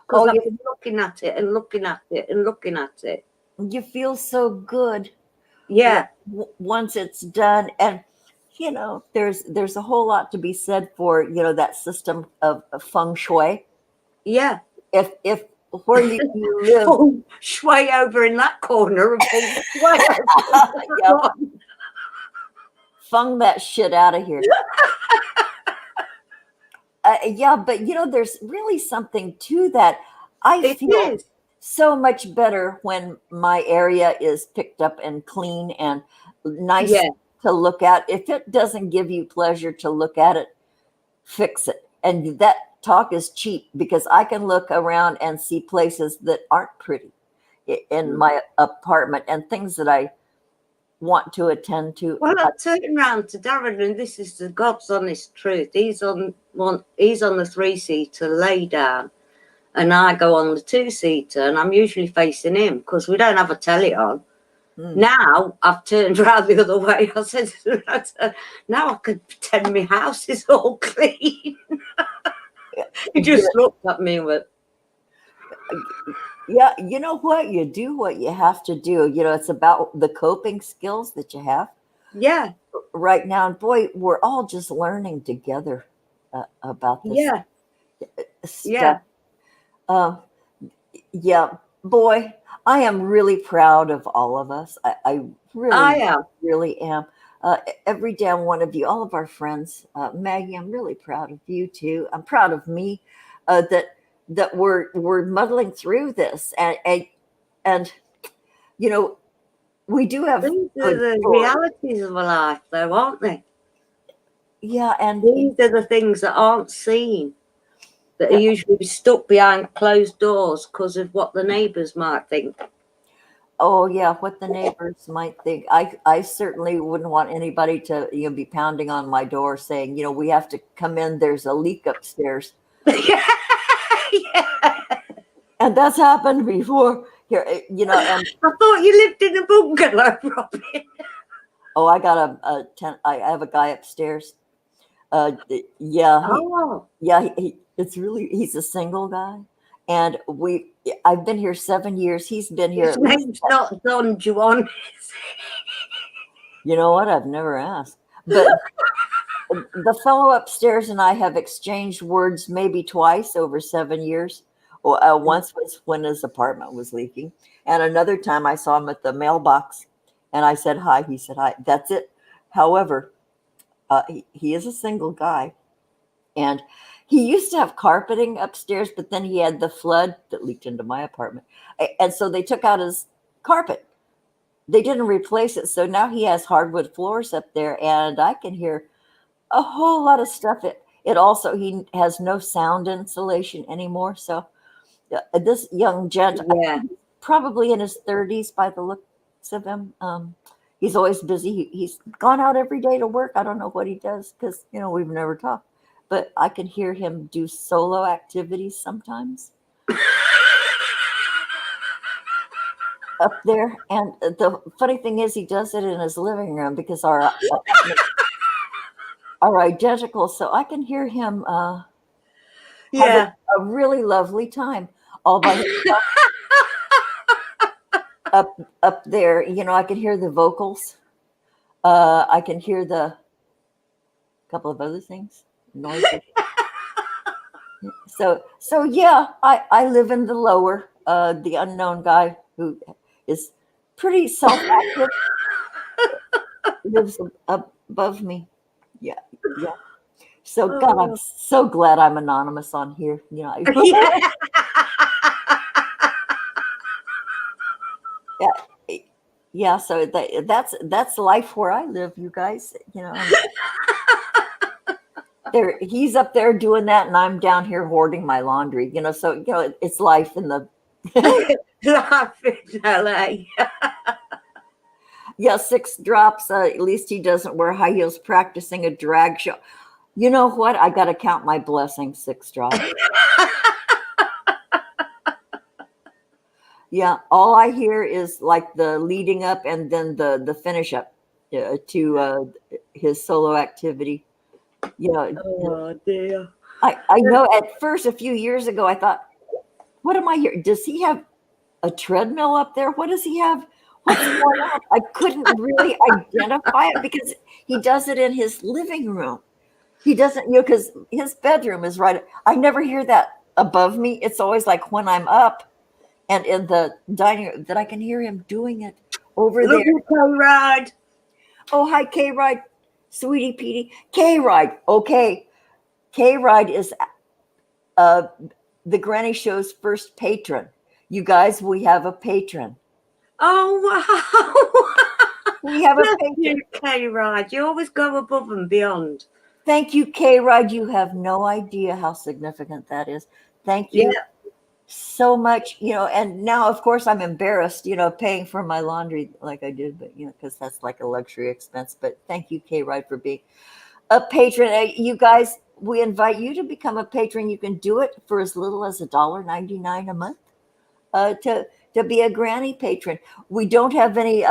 because I've been looking at it and looking at it and looking at it. You feel so good. Yeah. Once it's done, and there's a whole lot to be said for that system of feng shui. Yeah. If where you live, feng shui over in that corner, and feng shui over feng that shit out of here. Yeah, but there's really something to that. I feel so much better when my area is picked up and clean and nice to look at. If it doesn't give you pleasure to look at it, fix it. And that talk is cheap because I can look around and see places that aren't pretty in my apartment and things that I want to attend to. Well, I turned around to Darren, and this is the God's honest truth. He's on the 3-seater lay down, and I go on the 2-seater, and I'm usually facing him because we don't have a telly on. Now I've turned around the other way. I said, now I can pretend my house is all clean. He just looked at me and went, yeah, you know what? You do what you have to do. It's about the coping skills that you have. Yeah. Right now. And boy, we're all just learning together about this. Yeah. Stuff. Yeah. Boy, I am really proud of all of us. I really am. Every damn one of you, all of our friends. Maggie, I'm really proud of you too. I'm proud of me that we're muddling through this, and we do have these are the realities of life, though, aren't they? Yeah, and these are the things that aren't seen, that are usually stuck behind closed doors because of what the neighbours might think. Oh yeah, what the neighbors might think. I certainly wouldn't want anybody to be pounding on my door saying, we have to come in. There's a leak upstairs. Yeah. And that's happened before. Here, and I thought you lived in a bungalow, Robin. oh, I got I have a guy upstairs. Yeah, yeah. He's a single guy, and I've been here 7 years. He's been here. His name's not Don Juan. You know what? I've never asked, but the fellow upstairs and I have exchanged words maybe twice over 7 years. Once was when his apartment was leaking, and another time I saw him at the mailbox, and I said hi. He said hi. That's it. However, he is a single guy, and he used to have carpeting upstairs, but then he had the flood that leaked into my apartment, and so they took out his carpet. They didn't replace it, so now he has hardwood floors up there, and I can hear a whole lot of stuff. It also, he has no sound insulation anymore. So this young gent, probably in his 30s by the looks of him, he's always busy. He's gone out every day to work. I don't know what he does because, we've never talked. But I can hear him do solo activities sometimes up there. And the funny thing is he does it in his living room because our identical, so I can hear him have a really lovely time all by himself up there. I can hear the vocals. I can hear the couple of other things, noises. So yeah, I live in the lower, the unknown guy who is pretty self-active lives above me. Yeah. So God, I'm so glad I'm anonymous on here. Yeah. So that's life where I live, you guys. There, he's up there doing that, and I'm down here hoarding my laundry. So it's life in the life in LA. Yeah, SixDrops. At least he doesn't wear high heels practicing a drag show. You know what? I got to count my blessings, SixDrops. Yeah, all I hear is like the leading up and then the finish up to his solo activity. Oh dear. I know at first, a few years ago, I thought, what am I here? Does he have a treadmill up there? What does he have? What's going on? I couldn't really identify it because he does it in his living room. He doesn't, because his bedroom is right. I never hear that above me. It's always like when I'm up and in the dining room that I can hear him doing it over there. K-Ride. Oh, hi, K-Ride, sweetie Petey. K-Ride, okay. K-Ride is the Granny Show's first patron. You guys, we have a patron. Oh, wow. We have a patron. K-Ride. You always go above and beyond. Thank you, K-Ride. You have no idea how significant that is. Thank you so much. And now, of course, I'm embarrassed, paying for my laundry like I did, but, because that's like a luxury expense. But thank you, K-Ride, for being a patron. You guys, we invite you to become a patron. You can do it for as little as $1.99 a month to be a Granny patron. We don't have any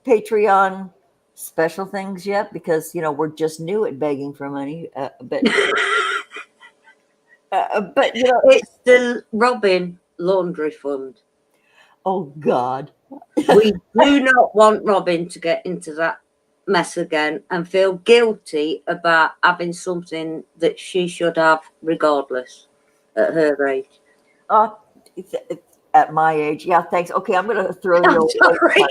Patreon special things yet because we're just new at begging for money. But it's the Robin Laundry Fund. Oh God, we do not want Robin to get into that mess again and feel guilty about having something that she should have regardless at her age. At my age, yeah. Thanks. Okay, I'm going to throw you. Sorry.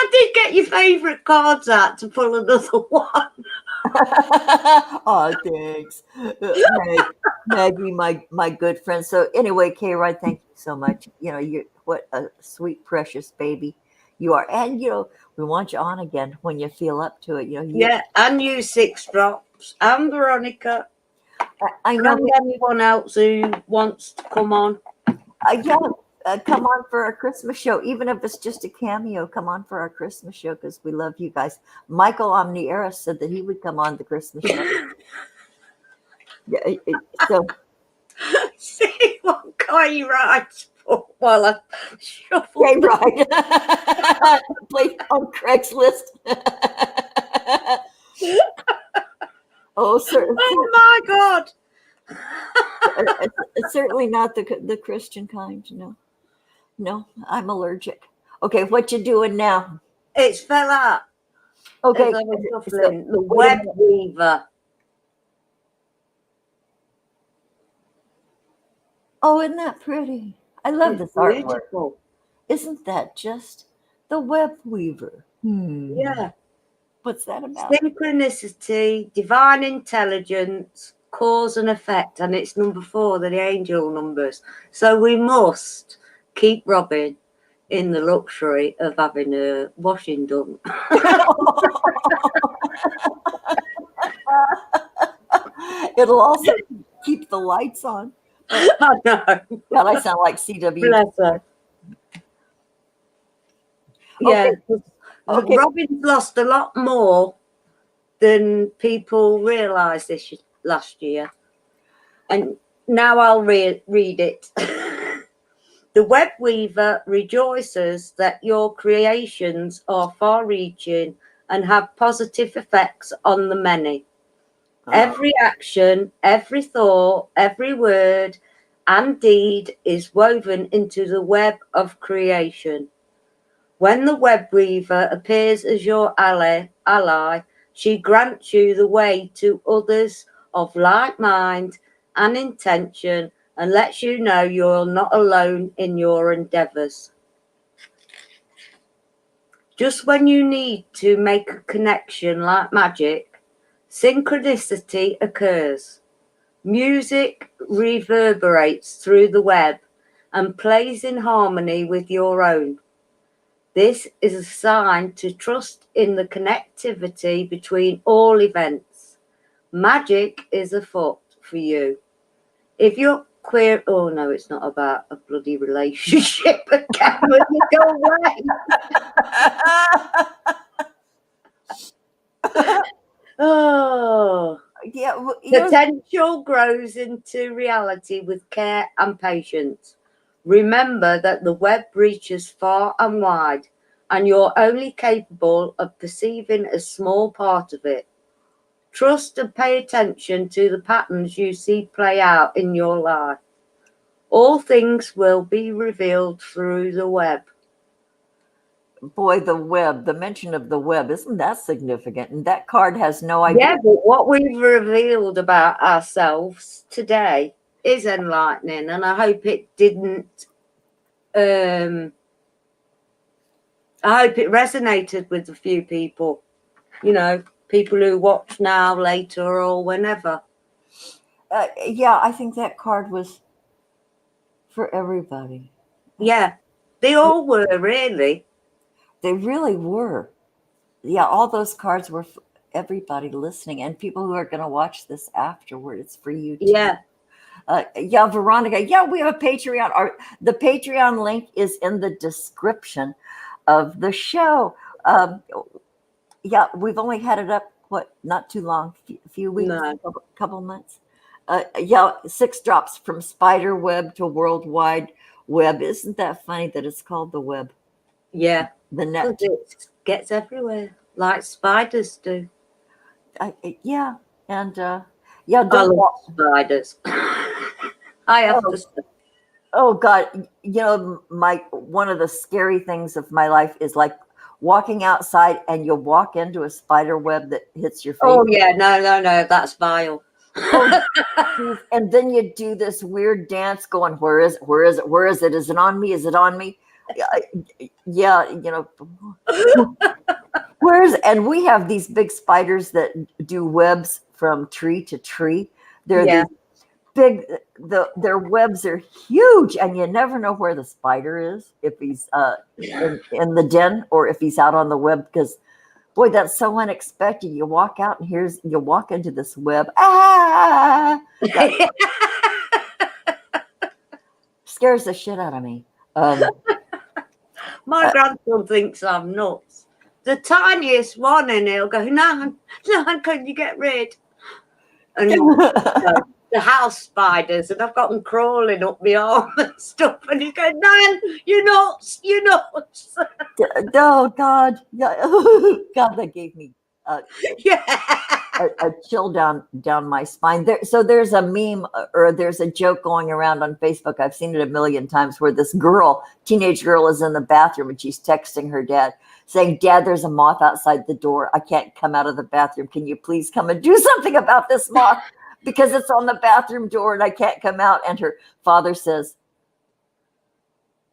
I did get your favourite cards out to pull another one. Oh, thanks, Maggie, my good friend. So anyway, K-Ride, thank you so much. You what a sweet, precious baby you are, and we want you on again when you feel up to it. And you SixDrops and Veronica. I know and anyone else who wants to come on. Come on for our Christmas show, even if it's just a cameo. Come on for our Christmas show because we love you guys. Michael Omniera said that he would come on the Christmas show. So Are you right? While I shuffle. Okay, right. Play on Craigslist. Oh, Oh my God. it's certainly not the Christian kind. No, I'm allergic. Okay, what you doing now? It's fell out. Okay, As I was so shuffling. The wait a web minute. weaver. Oh, isn't that pretty? I love It's this artwork. beautiful. Isn't that just the web weaver? Yeah. What's that about? Synchronicity, divine intelligence, cause and effect, and it's number 4, the angel numbers. So we must keep Robin in the luxury of having her washing done. It'll also keep the lights on. I know. God, I sound like CW. Bless her. Yeah. Okay. Robin's lost a lot more than people realised this last year. And now I'll read it. The web weaver rejoices that your creations are far-reaching and have positive effects on the many. Every action, every thought, every word and deed is woven into the web of creation. When the web weaver appears as your ally, she grants you the way to others of like mind and intention and lets you know you're not alone in your endeavours. Just when you need to make a connection like magic, synchronicity occurs. Music reverberates through the web and plays in harmony with your own. This is a sign to trust in the connectivity between all events. Magic is afoot for you. If you're queer, oh no, it's not about a bloody relationship. Cameron, go away. Oh, Yeah, potential grows into reality with care and patience. Remember that the web reaches far and wide, and you're only capable of perceiving a small part of it. Trust and pay attention to the patterns you see play out in your life. All things will be revealed through the web. Boy, the web, the mention of the web, isn't that significant? And that card has no idea. Yeah, but what we've revealed about ourselves today is enlightening, and I hope it didn't. I hope it resonated with a few people. You know, people who watch now, later, or whenever. Yeah, I think that card was for everybody. Yeah, they all were, really. They really were. Yeah, all those cards were for everybody listening and people who are going to watch this afterward. It's for you too. Yeah. Yeah, Veronica. Yeah, we have a Patreon. The Patreon link is in the description of the show. Yeah, we've only had it up, not too long, a few weeks, No. couple months. Yeah, SixDrops from spider web to worldwide web. Isn't that funny that it's called the web? Yeah. The net. It gets everywhere, like spiders do. Yeah, and yeah, I love spiders. I have to say. Oh God, one of the scary things of my life is like walking outside and you'll walk into a spider web that hits your face. Oh yeah, no, that's vile. Oh, and then you do this weird dance going, where is it? Is it on me? Is it on me? Yeah, where is it? And we have these big spiders that do webs from tree to tree. They're these big, their webs are huge, and you never know where the spider is, if he's in the den or if he's out on the web, because boy, that's so unexpected. You walk out and you walk into this web. Scares the shit out of me. My grandson thinks I'm nuts. The tiniest one, and he'll go, no, can you get rid? And the house spiders, and I've got them crawling up my arm and stuff. And he's going, Nan, you're nuts, you're nuts. Oh God, yeah. God, that gave me Yeah. a chill down my spine. So there's a meme or there's a joke going around on Facebook. I've seen it a million times where this teenage girl is in the bathroom and she's texting her dad saying, Dad, there's a moth outside the door. I can't come out of the bathroom. Can you please come and do something about this moth? Because it's on the bathroom door and I can't come out. And her father says,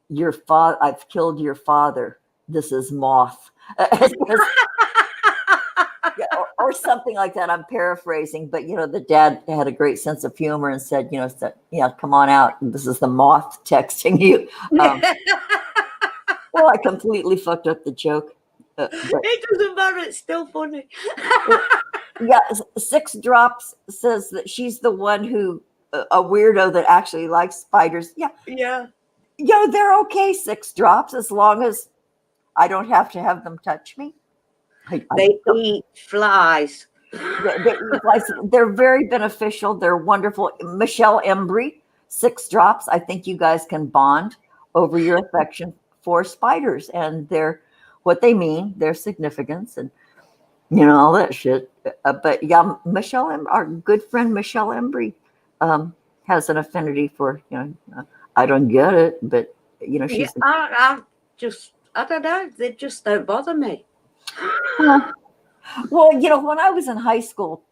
I've killed your father. This is moth. Or something like that. I'm paraphrasing, but the dad had a great sense of humor and said, come on out. This is the moth texting you. Well, I completely fucked up the joke. It doesn't matter. It's still funny. Yeah, SixDrops says that she's the one who a weirdo that actually likes spiders. Yeah. They're okay, SixDrops, as long as I don't have to have them touch me. They eat flies. They eat flies. They're very beneficial. They're wonderful. Michelle Embry, SixDrops. I think you guys can bond over your affection for spiders and what they mean, their significance, and all that shit. But yeah, our good friend Michelle Embry, has an affinity for I don't get it, but she's. I don't know. They just don't bother me. Well, when I was in high school,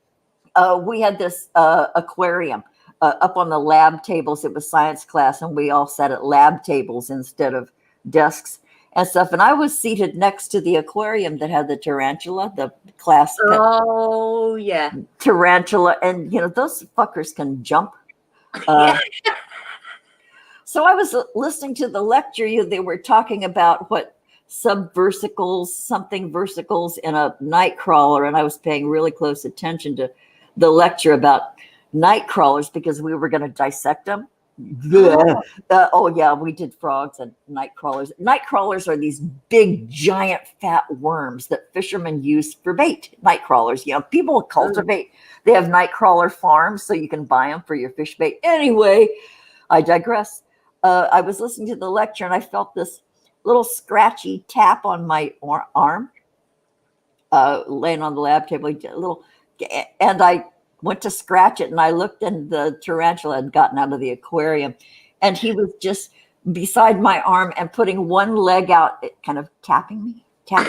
we had this aquarium up on the lab tables. It was science class, and we all sat at lab tables instead of desks and stuff. And I was seated next to the aquarium that had the tarantula, the class. Oh, yeah. Tarantula. And, those fuckers can jump. So I was listening to the lecture. They were talking about what something versicles in a night crawler, and I was paying really close attention to the lecture about night crawlers because we were going to dissect them. Yeah, we did frogs and night crawlers. Night crawlers are these big, giant, fat worms that fishermen use for bait. Night crawlers, people cultivate. They have night crawler farms, so you can buy them for your fish bait. Anyway, I digress. I was listening to the lecture, and I felt this little scratchy tap on my arm, laying on the lab table, and I went to scratch it, and I looked, and the tarantula had gotten out of the aquarium, and he was just beside my arm and putting one leg out, kind of tapping me, tap,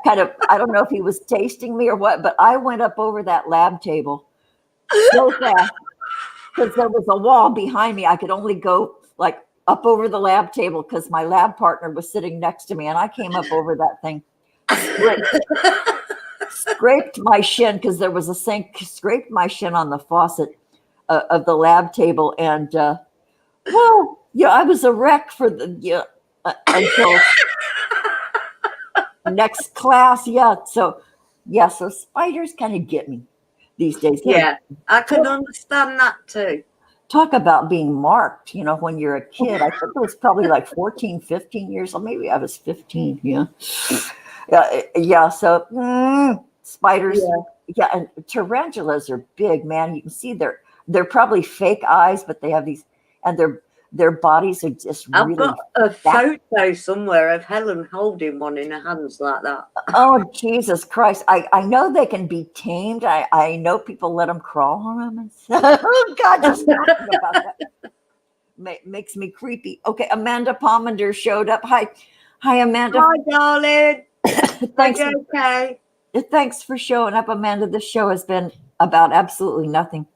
kind of. I don't know if he was tasting me or what, but I went up over that lab table so fast because there was a wall behind me. I could only go like up over the lab table because my lab partner was sitting next to me, and I came up over that thing, scraped my shin because there was a sink, scraped my shin on the faucet of the lab table, and I was a wreck for until next class. So spiders kind of get me these days. Yeah, I can understand that too. Talk about being marked, when you're a kid. I think it was probably like 14, 15 years old. Maybe I was 15. Yeah. So spiders. Yeah. And tarantulas are big, man. You can see they're probably fake eyes, but they have these, and their bodies are just really. I've got a photo somewhere of Helen holding one in her hands like that. Oh, Jesus Christ. I know they can be tamed. I know people let them crawl on them. Oh, God, just talking about that makes me creepy. Okay, Amanda Pomander showed up. Hi, Amanda. Hi, darling. Thanks. Okay. Thanks for showing up, Amanda. This show has been about absolutely nothing.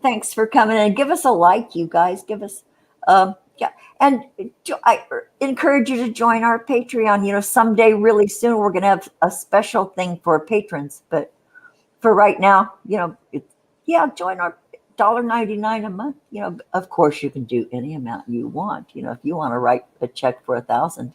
Thanks for coming and give us a like, you guys. Give us, and I encourage you to join our Patreon. Someday, really soon, we're going to have a special thing for patrons. But for right now, join our $1.99 a month. Of course, you can do any amount you want. If you want to write a check for $1,000,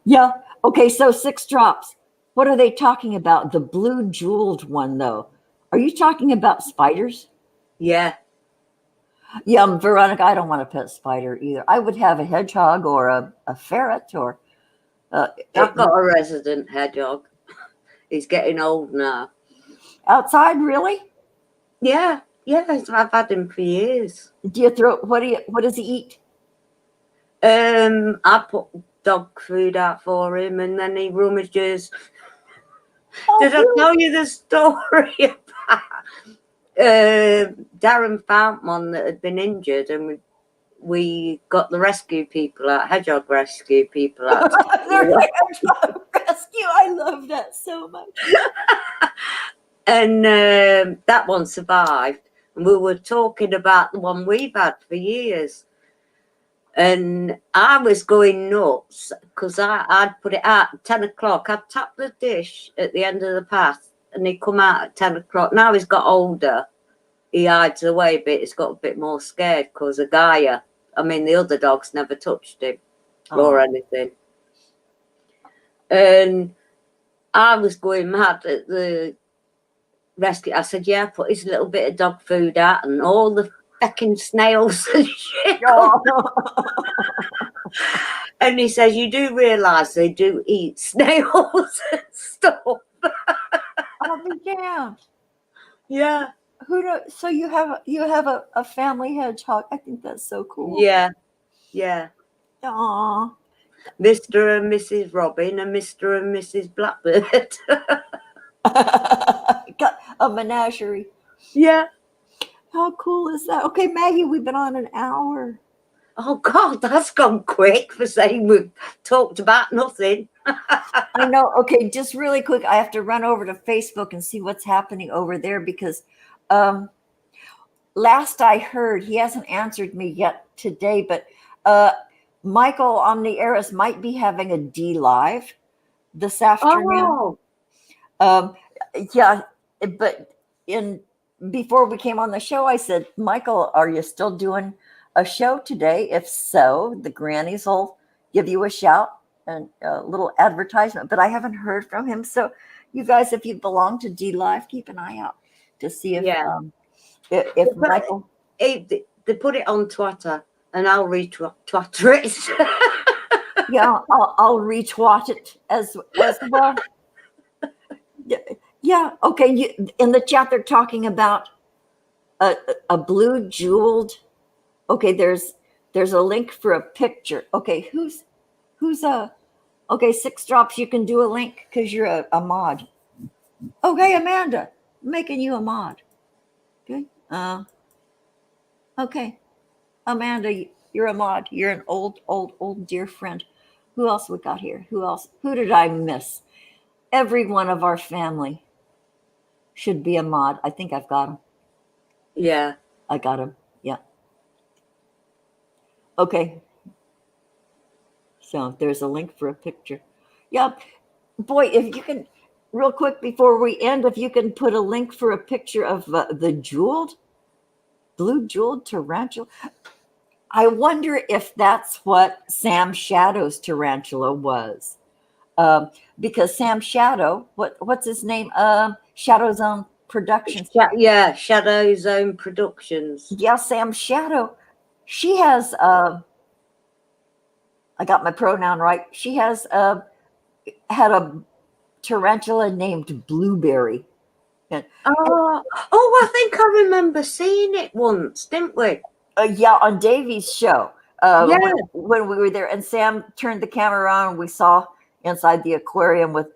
yeah. Okay, so SixDrops. What are they talking about? The blue jeweled one, though. Are you talking about spiders? Yeah. Yeah, Veronica, I don't want to pet a spider either. I would have a hedgehog or a ferret or I've got a resident hedgehog. He's getting old now. Outside, really? Yeah, I've had him for years. Do you throw, what does he eat? I put dog food out for him, and then he rummages. Oh, Did I tell you the story about Darren found one that had been injured, and we got the rescue people out, hedgehog rescue people out. Hedgehog rescue. I love that so much. And that one survived. And we were talking about the one we've had for years. And I was going nuts because I'd put it out at 10 o'clock. I'd tap the dish at the end of the path and he'd come out at 10 o'clock. Now he's got older. He hides away a bit. He's got a bit more scared because of Gaia. I mean, the other dogs never touched him or anything. And I was going mad at the rescue. I said, yeah, put his little bit of dog food out, and all the fucking snails and shit. And he says, you do realise they do eat snails and stuff. Oh, yeah. Yeah. Who knows? So you have a family hedgehog. I think that's so cool. Yeah. Aw. Mr. and Mrs. Robin and Mr. and Mrs. Blackbird. Got a menagerie. Yeah. How cool is that? Okay, Maggie, we've been on an hour. Oh, God, that's gone quick for saying we've talked about nothing. I know. Okay, just really quick, I have to run over to Facebook and see what's happening over there because last I heard, he hasn't answered me yet today, but Michael Omnieris might be having a D Live this afternoon. Yeah, but before we came on the show, I said, Michael, are you still doing a show today? If so, the Grannies will give you a shout and a little advertisement, but I haven't heard from him. So you guys, if you belong to D Live, keep an eye out to see if Michael. They put it on Twitter and I'll retweet it. Yeah, I'll retweet it as well. Yeah, okay. In the chat, they're talking about a blue jeweled. Okay, there's a link for a picture. Okay, who's okay, SixDrops, you can do a link because you're a mod. Okay, Amanda, I'm making you a mod. Okay. Okay, Amanda, you're a mod. You're an old dear friend. Who else we got here? Who else? Who did I miss? Every one of our family should be a mod. I think I've got him. Yeah. I got him. Yeah. Okay. So there's a link for a picture. Yeah. Boy, if you can, real quick before we end, if you can put a link for a picture of the blue jeweled tarantula. I wonder if that's what Sam Shadow's tarantula was. Because Sam Shadow, what's his name? Shadow Zone Productions. Yeah, Shadow Zone Productions. Yeah, Sam Shadow. She has, I got my pronoun right. She has had a tarantula named Blueberry. I think I remember seeing it once, didn't we? Yeah, on Davey's show. When we were there, and Sam turned the camera on, and we saw inside the aquarium with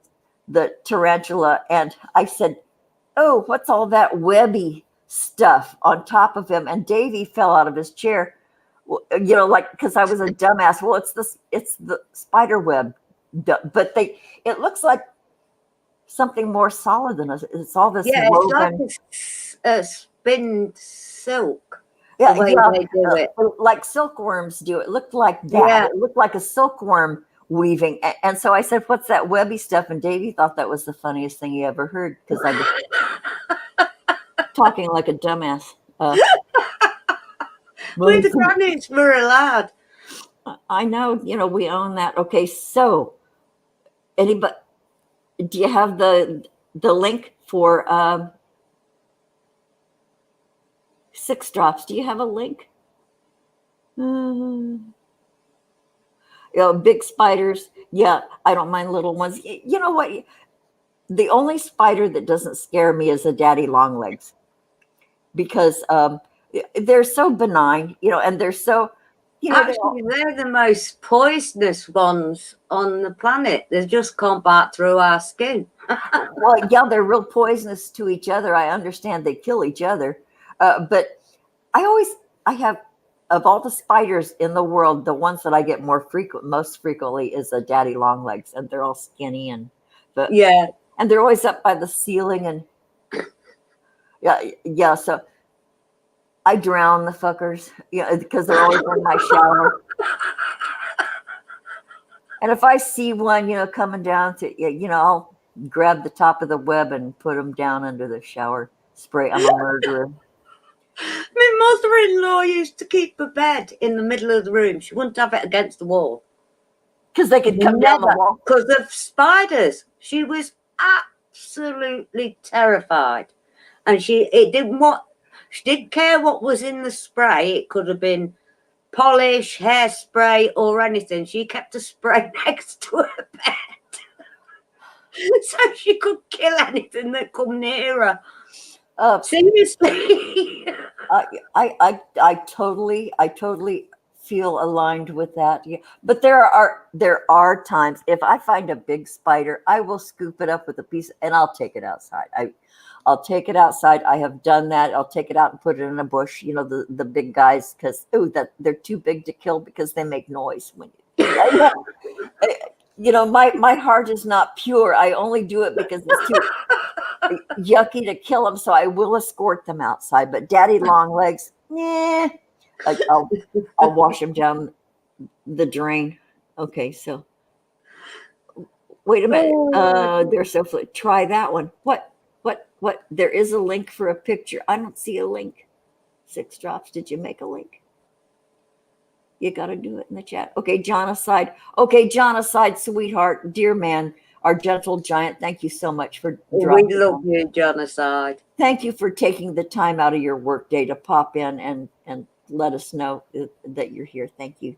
the tarantula, and I said, oh, what's all that webby stuff on top of him? And Davey fell out of his chair, like, because I was a dumbass. Well, it's the spider web, but it looks like something more solid than us. It's all this woven. It's like a spin silk. Yeah, the way they do it. Like silkworms do. It looked like that. Yeah. It looked like a silkworm weaving. And so I said, what's that webby stuff? And Davey thought that was the funniest thing he ever heard because I was talking like a dumbass. We're the Grannies, we're allowed. I know, we own that. Okay, so anybody, do you have the link for SixDrops? Do you have a link? Big spiders. Yeah, I don't mind little ones. You know what? The only spider that doesn't scare me is a daddy longlegs, because they're so benign, and they're so, Actually, they're the most poisonous ones on the planet. They just can't bite through our skin. well, yeah, they're real poisonous to each other. I understand they kill each other, but I have, of all the spiders in the world, the ones that I get most frequently is a daddy longlegs, and they're all skinny Yeah. and they're always up by the ceiling, and yeah. So I drown the fuckers, because they're always in my shower. And if I see one, coming down I'll grab the top of the web and put them down under the shower spray. I'm a murderer. My mother-in-law used to keep a bed in the middle of the room. She wouldn't have it against the wall. Because they could come down the wall. Because of spiders. She was absolutely terrified. And she didn't care what was in the spray. It could have been polish, hairspray, or anything. She kept a spray next to her bed. So she could kill anything that come near her. Seriously. I totally feel aligned with that. Yeah. But there are times, if I find a big spider, I will scoop it up with a piece and I'll take it outside. I'll take it outside. I have done that. I'll take it out and put it in a bush, the big guys, because they're too big to kill because they make noise when my heart is not pure. I only do it because it's too yucky to kill them, so I will escort them outside. But daddy longlegs, I'll wash them down the drain. Okay, so wait a minute. They're so try that one. What? There is a link for a picture. I don't see a link. SixDrops, did you make a link? You got to do it in the chat. Okay, John aside. Okay, John aside, sweetheart, dear man, our gentle giant. Thank you so much for dropping. We love you, John aside. Thank you for taking the time out of your work day to pop in and let us know that you're here. Thank you,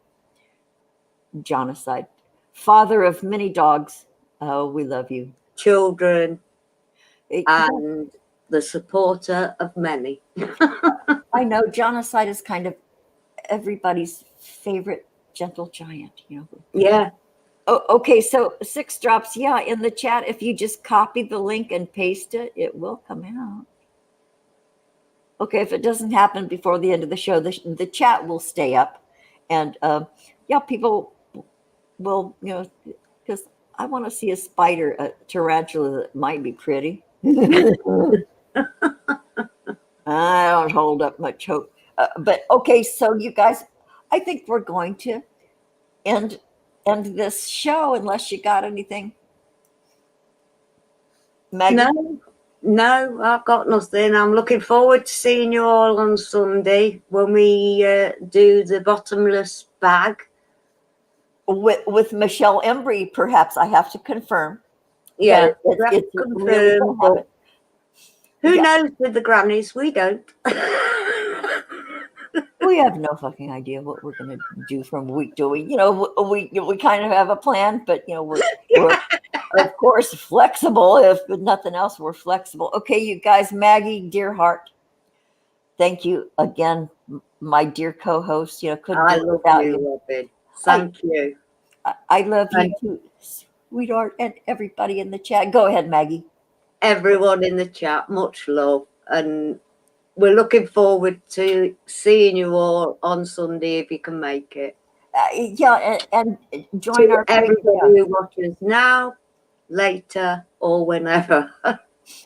John aside. Father of many dogs. Oh, we love you. Children. And the supporter of many. I know John aside is kind of everybody's favorite gentle giant, Yeah. Oh, okay, so SixDrops, yeah, in the chat, if you just copy the link and paste it, it will come out. Okay, if it doesn't happen before the end of the show, the chat will stay up. And yeah, people will, because I want to see a spider, a tarantula that might be pretty. I don't hold up much hope. But okay, so you guys, I think we're going to end this show unless you got anything. Maggie? No, I've got nothing. I'm looking forward to seeing you all on Sunday when we do the bottomless bag. With Michelle Embry, perhaps. I have to confirm. Yeah, it's confirmed. Really who knows with the Grannies? We don't. We have no fucking idea what we're going to do from week to week. We kind of have a plan, but we're of course flexible. If nothing else, we're flexible. Okay, you guys, Maggie, dear heart, thank you again, my dear co-host. Couldn't I do love without you, Robin. Thank you. I love you too, sweetheart, and everybody in the chat. Go ahead, Maggie. Everyone in the chat, much love, and we're looking forward to seeing you all on Sunday if you can make it. Yeah, and join to our everybody who watches now, later, or whenever.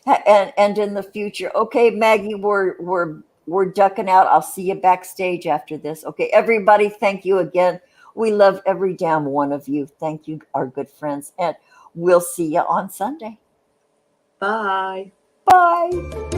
and in the future. Okay, Maggie, we're ducking out. I'll see you backstage after this. Okay, everybody, thank you again. We love every damn one of you. Thank you, our good friends, and we'll see you on Sunday. Bye. Bye.